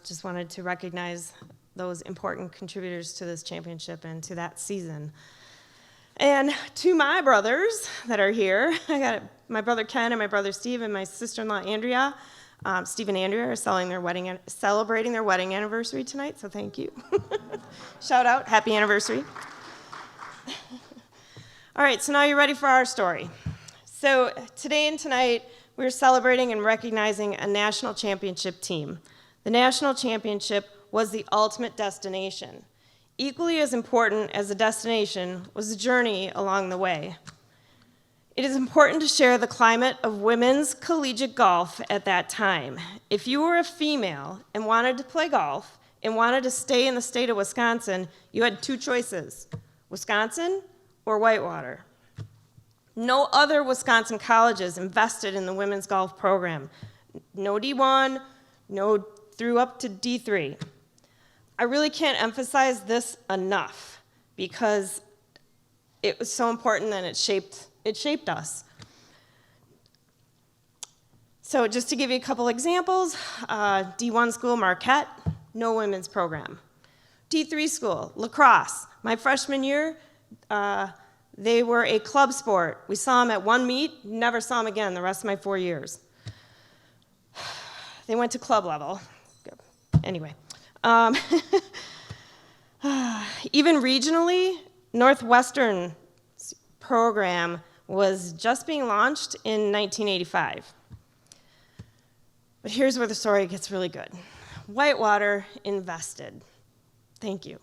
Just wanted to recognize those important contributors to this championship and to that season. And to my brothers that are here, I got my brother Ken and my brother Steve and my sister-in-law Andrea. Steve and Andrea are celebrating their wedding anniversary tonight, so thank you. Shout out, happy anniversary. All right, so now you're ready for our story. So today and tonight, we're celebrating and recognizing a national championship team. The national championship was the ultimate destination. Equally as important as the destination was the journey along the way. It is important to share the climate of women's collegiate golf at that time. If you were a female and wanted to play golf and wanted to stay in the state of Wisconsin, you had two choices, Wisconsin or Whitewater. No other Wisconsin colleges invested in the women's golf program. No D1, no through up to D3. I really can't emphasize this enough because it was so important and it shaped us. So just to give you a couple examples, D1 school, Marquette, no women's program. D3 school, lacrosse. My freshman year, they were a club sport. We saw them at one meet, never saw them again the rest of my 4 years. They went to club level. Anyway. Even regionally, Northwestern program was just being launched in 1985. But here's where the story gets really good. Whitewater invested. Thank you.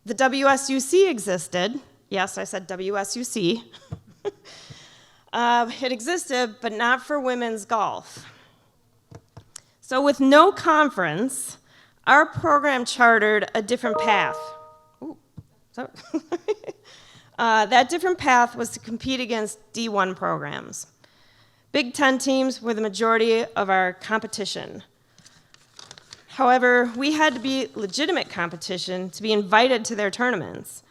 The WSUC existed. Yes, I said WSUC. It existed, but not for women's golf. So with no conference, our program chartered a different path. Ooh, sorry. That different path was to compete against D1 programs. Big Ten teams were the majority of our competition. However, we had to be legitimate competition to be invited to their tournaments.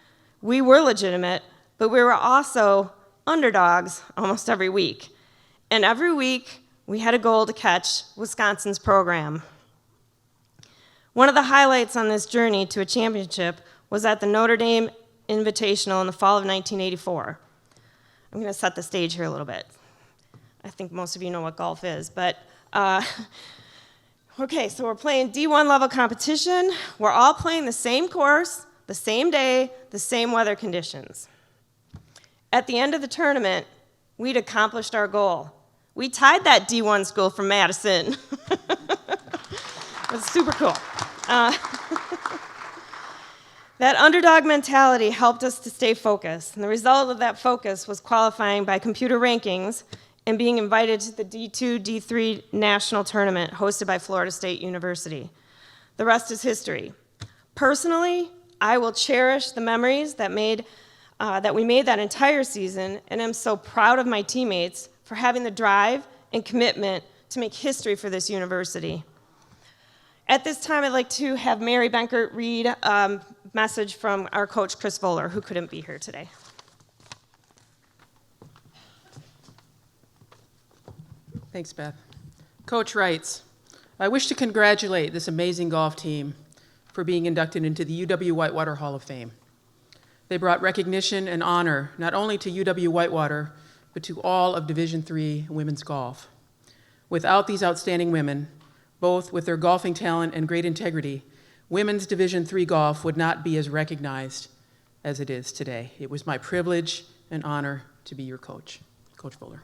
We were legitimate, but we were also underdogs almost every week. And every week, we had a goal to catch Wisconsin's program. One of the highlights on this journey to a championship was at the Notre Dame Invitational in the fall of 1984. I'm going to set the stage here a little bit. I think most of you know what golf is, but okay, so we're playing D1 level competition. We're all playing the same course, the same day, the same weather conditions. At the end of the tournament, we'd accomplished our goal. We tied that D1 school from Madison. That's super cool. That underdog mentality helped us to stay focused, and the result of that focus was qualifying by computer rankings and being invited to the D2, D3 national tournament hosted by Florida State University. The rest is history. Personally, I will cherish the memories that we made that entire season, and I'm so proud of my teammates for having the drive and commitment to make history for this university. At this time, I'd like to have Mary Benkert read a message from our coach, Chris Voller, who couldn't be here today. Thanks, Beth. Coach writes, I wish to congratulate this amazing golf team for being inducted into the UW-Whitewater Hall of Fame. They brought recognition and honor not only to UW-Whitewater, but to all of Division III women's golf. Without these outstanding women, both with their golfing talent and great integrity, women's Division III golf would not be as recognized as it is today. It was my privilege and honor to be your coach, Coach Fuller.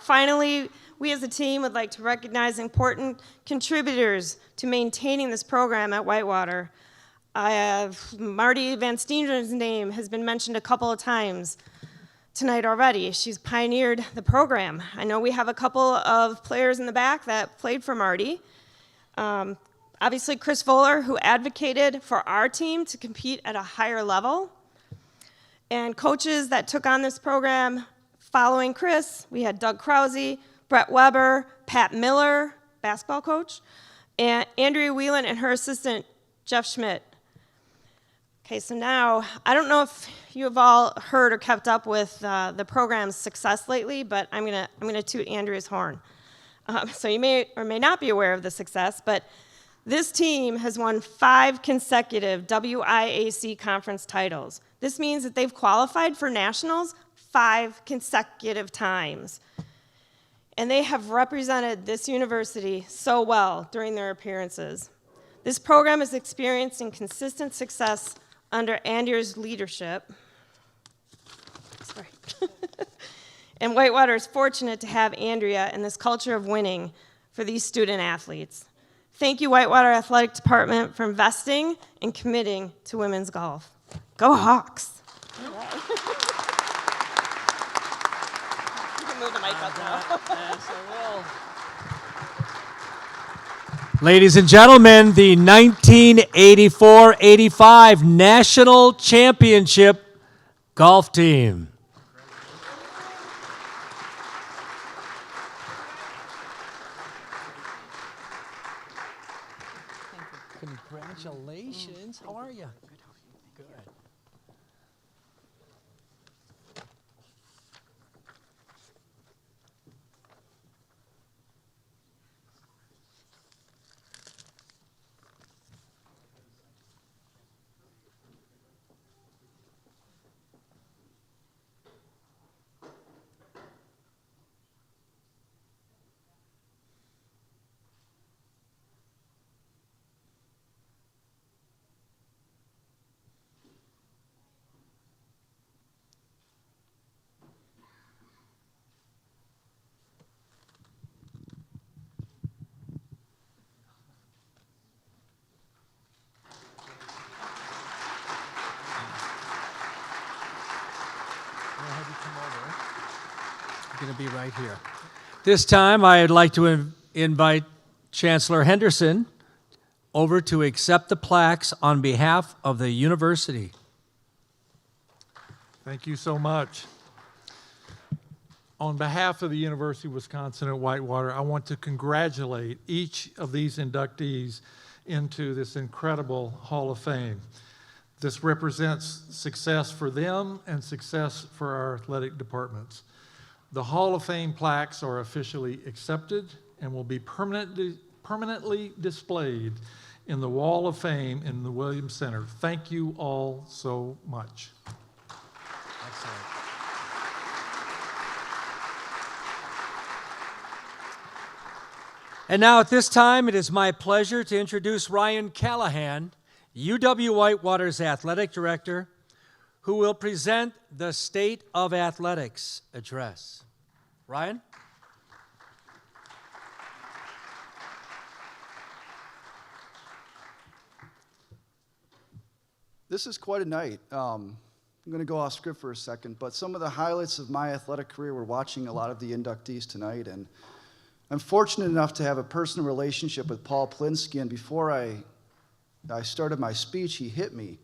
Finally, we as a team would like to recognize important contributors to maintaining this program at Whitewater. Marty Van Steenren's name has been mentioned a couple of times tonight already. She's pioneered the program. I know we have a couple of players in the back that played for Marty. Obviously, Chris Voller, who advocated for our team to compete at a higher level. And coaches that took on this program following Chris, we had Doug Krause, Brett Weber, Pat Miller, basketball coach, and Andrea Whelan and her assistant, Jeff Schmidt. Okay, so now, I don't know if you have all heard or kept up with the program's success lately, but I'm gonna toot Andrea's horn. So you may or may not be aware of the success, but this team has won 5 consecutive WIAC conference titles. This means that they've qualified for nationals 5 consecutive times. And they have represented this university so well during their appearances. This program is experiencing consistent success under Andrea's leadership. Sorry. And Whitewater is fortunate to have Andrea and this culture of winning for these student athletes. Thank you, Whitewater Athletic Department, for investing and committing to women's golf. Go Hawks! You can move the mic up now. Ladies and gentlemen, the 1984-85 National Championship Golf Team. Congratulations. How are you? Good. Going to be right here. This time, I'd like to invite Chancellor Henderson over to accept the plaques on behalf of the university. Thank you so much. On behalf of the University of Wisconsin at Whitewater, I want to congratulate each of these inductees into this incredible Hall of Fame. This represents success for them and success for our athletic departments. The Hall of Fame plaques are officially accepted and will be permanently displayed in the Wall of Fame in the Williams Center. Thank you all so much. Excellent. And now at this time, it is my pleasure to introduce Ryan Callahan, UW-Whitewater's athletic director, who will present the State of Athletics address. Ryan? This is quite a night. I'm going to go off script for a second, but some of the highlights of my athletic career were watching a lot of the inductees tonight, and I'm fortunate enough to have a personal relationship with Paul Plinsky, and before I started my speech, he hit me.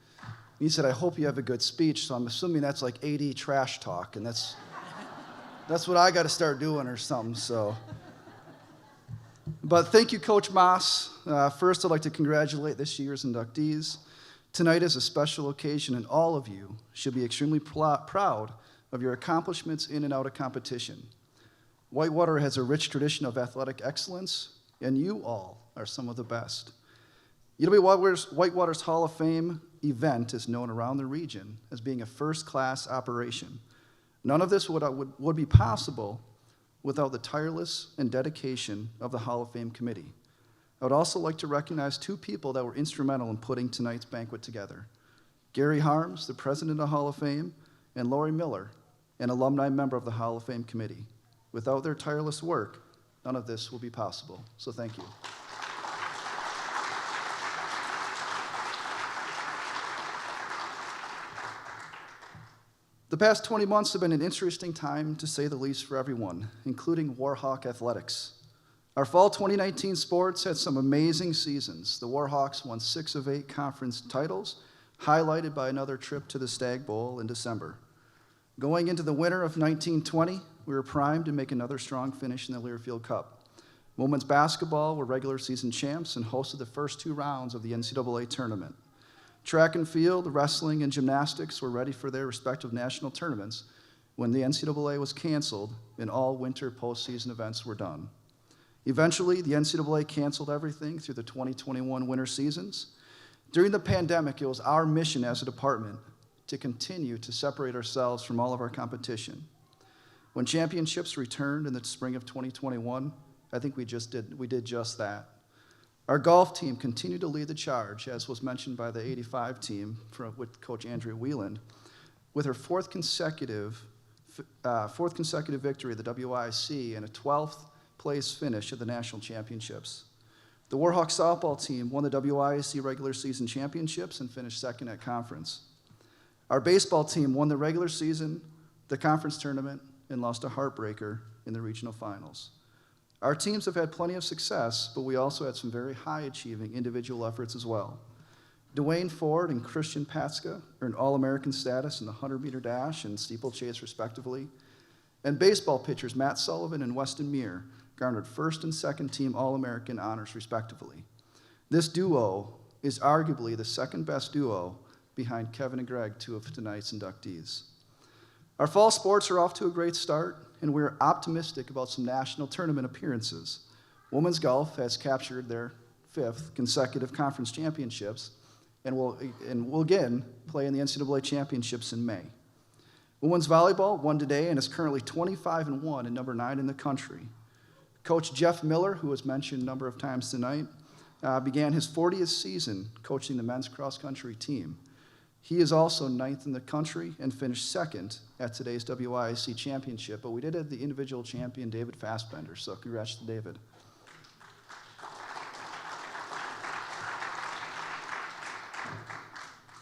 He said, "I hope you have a good speech," so I'm assuming that's like AD trash talk, and that's what I got to start doing or something, so. But thank you, Coach Moss. First, I'd like to congratulate this year's inductees. Tonight is a special occasion, and all of you should be extremely proud of your accomplishments in and out of competition. Whitewater has a rich tradition of athletic excellence, and you all are some of the best. Whitewater's Hall of Fame event is known around the region as being a first-class operation. None of this would be possible without the tireless and dedication of the Hall of Fame committee. I would also like to recognize two people that were instrumental in putting tonight's banquet together. Gary Harms, the president of the Hall of Fame, and Lori Miller, an alumni member of the Hall of Fame committee. Without their tireless work, none of this will be possible, so thank you. The past 20 months have been an interesting time, to say the least, for everyone, including Warhawk athletics. Our fall 2019 sports had some amazing seasons. The Warhawks won 6 of 8 conference titles, highlighted by another trip to the Stag Bowl in December. Going into the winter of 1920, we were primed to make another strong finish in the Learfield Cup. Women's basketball were regular season champs and hosted the first 2 rounds of the NCAA tournament. Track and field, wrestling, and gymnastics were ready for their respective national tournaments when the NCAA was canceled and all winter postseason events were done. Eventually, the NCAA canceled everything through the 2021 winter seasons. During the pandemic, it was our mission as a department to continue to separate ourselves from all of our competition. When championships returned in the spring of 2021, I think we did just that. Our golf team continued to lead the charge, as was mentioned by the 85 team with Coach Andrea Wieland, with her fourth consecutive victory at the WIC and a 12th place finish at the national championships. The Warhawk softball team won the WIC regular season championships and finished second at conference. Our baseball team won the regular season, the conference tournament, and lost a heartbreaker in the regional finals. Our teams have had plenty of success, but we also had some very high-achieving individual efforts as well. Dwayne Ford and Christian Patska earned All-American status in the 100-meter dash and steeplechase, respectively. And baseball pitchers Matt Sullivan and Weston Muir garnered first and second team All-American honors, respectively. This duo is arguably the second-best duo behind Kevin and Greg, 2 of tonight's inductees. Our fall sports are off to a great start, and we're optimistic about some national tournament appearances. Women's golf has captured their 5th consecutive conference championships and will again play in the NCAA championships in May. Women's volleyball won today and is currently 25-1 and number 9 in the country. Coach Jeff Miller, who was mentioned a number of times tonight, began his 40th season coaching the men's cross-country team. He is also 9th in the country and finished 2nd at today's WIC championship, but we did have the individual champion, David Fassbender, so congrats to David.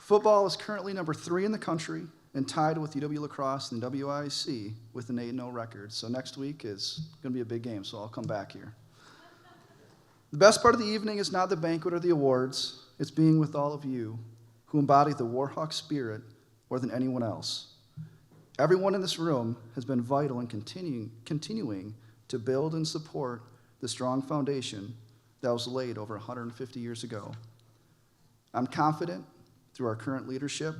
Football is currently number 3 in the country and tied with UW Lacrosse and WIC with an 8-0 record. So next week is going to be a big game, so I'll come back here. The best part of the evening is not the banquet or the awards. It's being with all of you who embody the Warhawk spirit more than anyone else. Everyone in this room has been vital in continuing to build and support the strong foundation that was laid over 150 years ago. I'm confident through our current leadership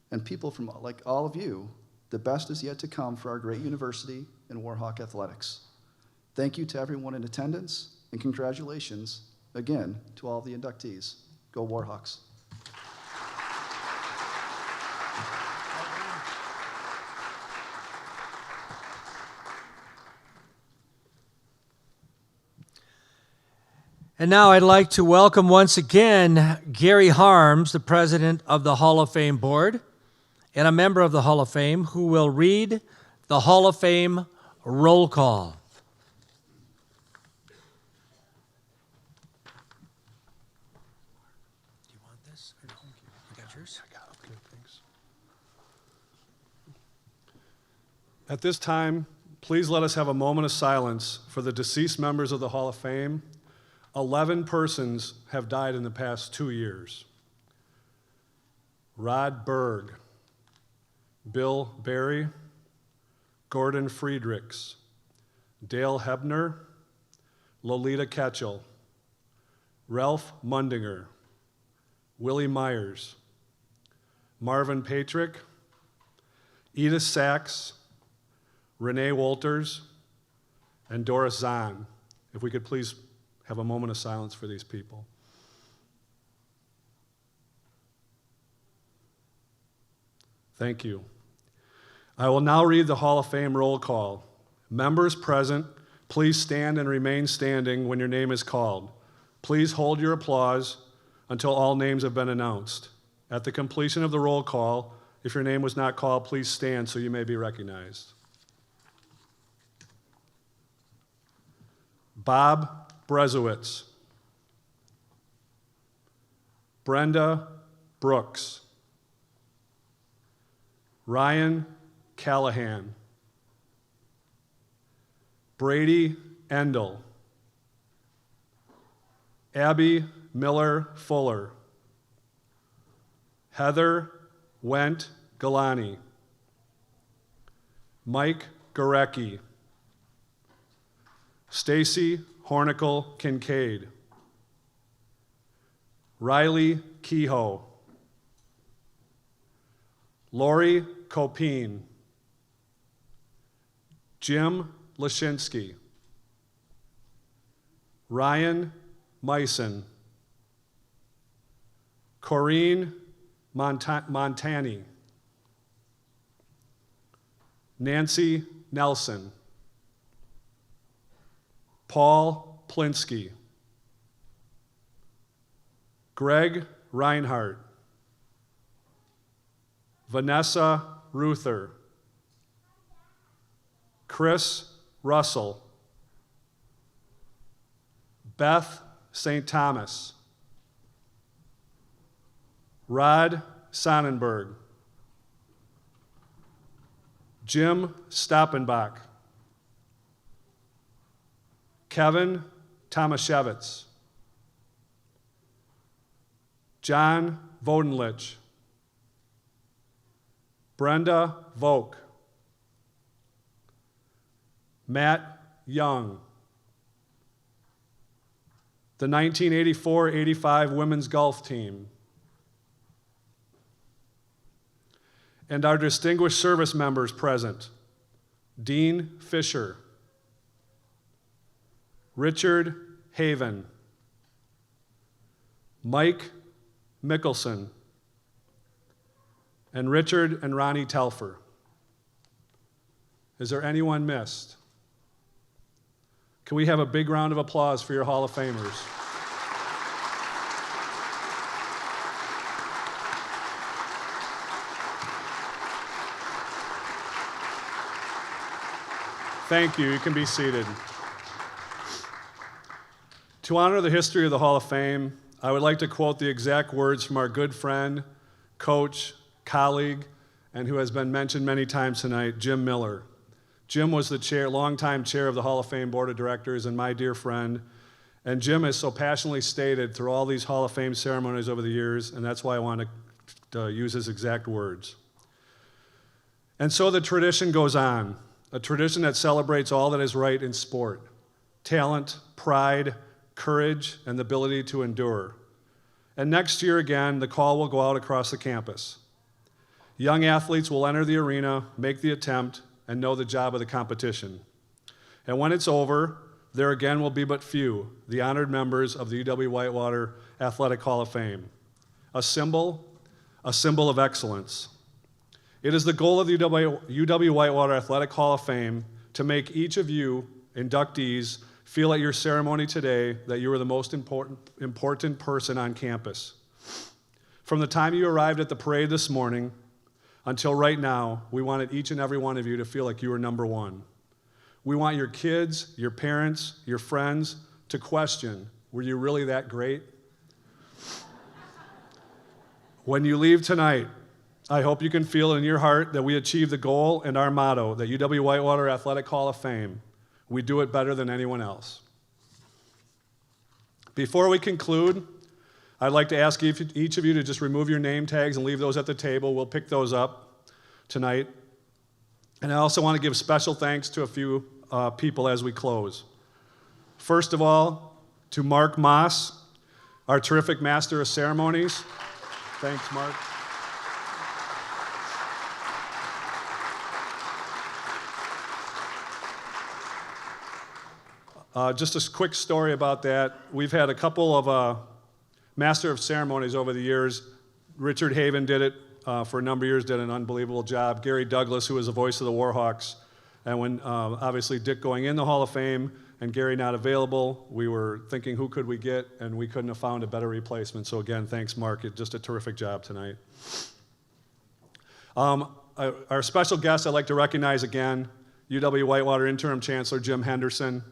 and people from like all of you, the best is yet to come for our great university and Warhawk athletics. Thank you to everyone in attendance, and congratulations again to all the inductees. Go Warhawks. And now I'd like to welcome once again Gary Harms, the president of the Hall of Fame Board and a member of the Hall of Fame, who will read the Hall of Fame roll call. Do you want this? Or no? You got yours? I got it. Okay, thanks. At this time, please let us have a moment of silence for the deceased members of the Hall of Fame. 11 persons have died in the past 2 years. Rod Berg, Bill Barry, Gordon Friedrichs, Dale Hebner, Lolita Ketchel, Ralph Mundinger, Willie Myers, Marvin Patrick, Edith Sachs, Renee Wolters, and Doris Zahn. If we could please have a moment of silence for these people. Thank you. I will now read the Hall of Fame roll call. Members present, please stand and remain standing when your name is called. Please hold your applause until all names have been announced. At the completion of the roll call, if your name was not called, please stand so you may be recognized. Bob Brezowitz, Brenda Brooks, Ryan Callahan, Brady Endel, Abby Miller Fuller, Heather Went Galani, Mike Gorecki, Stacy Hornicle Kincaid, Riley Kehoe, Lori Copine, Jim Lashinsky, Ryan Meissen, Corrine Montani, Nancy Nelson, Paul Plinsky, Greg Reinhardt, Vanessa Ruther, Chris Russell, Beth St. Thomas, Rod Sonnenberg, Jim Stoppenbach, Kevin Tomaszewicz, John Vodenlich, Brenda Volk, Matt Young, the 1984-85 women's golf team, and our distinguished service members present, Dean Fisher, Richard Haven, Mike Mickelson, and Richard and Ronnie Telfer. Is there anyone missed? Can we have a big round of applause for your Hall of Famers? Thank you. You can be seated. To honor the history of the Hall of Fame, I would like to quote the exact words from our good friend, coach, colleague, and who has been mentioned many times tonight, Jim Miller. Jim was the longtime chair of the Hall of Fame Board of Directors and my dear friend. And Jim has so passionately stated through all these Hall of Fame ceremonies over the years, and that's why I want to use his exact words. And so the tradition goes on, a tradition that celebrates all that is right in sport: talent, pride, courage, and the ability to endure. And next year again, the call will go out across the campus. Young athletes will enter the arena, make the attempt, and know the job of the competition. And when it's over, there again will be but few, the honored members of the UW-Whitewater Athletic Hall of Fame. A symbol of excellence. It is the goal of the UW-Whitewater Athletic Hall of Fame to make each of you inductees feel at your ceremony today that you are the most important person on campus. From the time you arrived at the parade this morning until right now, we wanted each and every one of you to feel like you were number one. We want your kids, your parents, your friends to question, were you really that great? When you leave tonight, I hope you can feel in your heart that we achieved the goal and our motto, the UW-Whitewater Athletic Hall of Fame. We do it better than anyone else. Before we conclude, I'd like to ask each of you to just remove your name tags and leave those at the table. We'll pick those up tonight. And I also want to give special thanks to a few people as we close. First of all, to Mark Moss, our terrific Master of Ceremonies. Thanks, Mark. Just a quick story about that. We've had a couple of Master of Ceremonies over the years. Richard Haven did it for a number of years, did an unbelievable job. Gary Douglas, who was the voice of the Warhawks. And when obviously Dick going in the Hall of Fame and Gary not available, we were thinking who could we get, and we couldn't have found a better replacement. So again, thanks, Mark. Just a terrific job tonight. Our special guest I'd like to recognize again, UW-Whitewater Interim Chancellor Jim Henderson,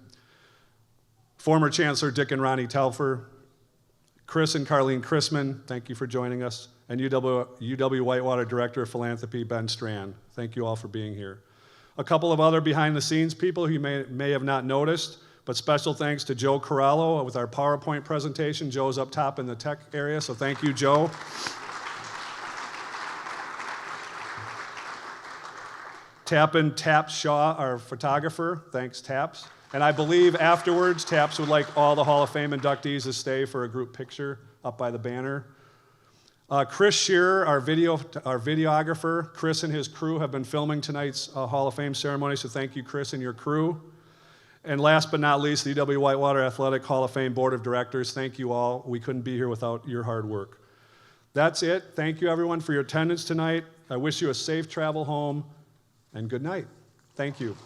former Chancellor Dick and Ronnie Telfer, Chris and Carlene Chrisman, thank you for joining us, and UW-Whitewater Director of Philanthropy, Ben Strand. Thank you all for being here. A couple of other behind-the-scenes people who you may have not noticed, but special thanks to Joe Corallo with our PowerPoint presentation. Joe's up top in the tech area, so thank you, Joe. Taps Shaw, our photographer. Thanks, Taps. And I believe afterwards, Taps would like all the Hall of Fame inductees to stay for a group picture up by the banner. Chris Shearer, our videographer. Chris and his crew have been filming tonight's Hall of Fame ceremony, so thank you, Chris and your crew. And last but not least, the UW-Whitewater Athletic Hall of Fame Board of Directors. Thank you all. We couldn't be here without your hard work. That's it. Thank you, everyone, for your attendance tonight. I wish you a safe travel home, and good night. Thank you.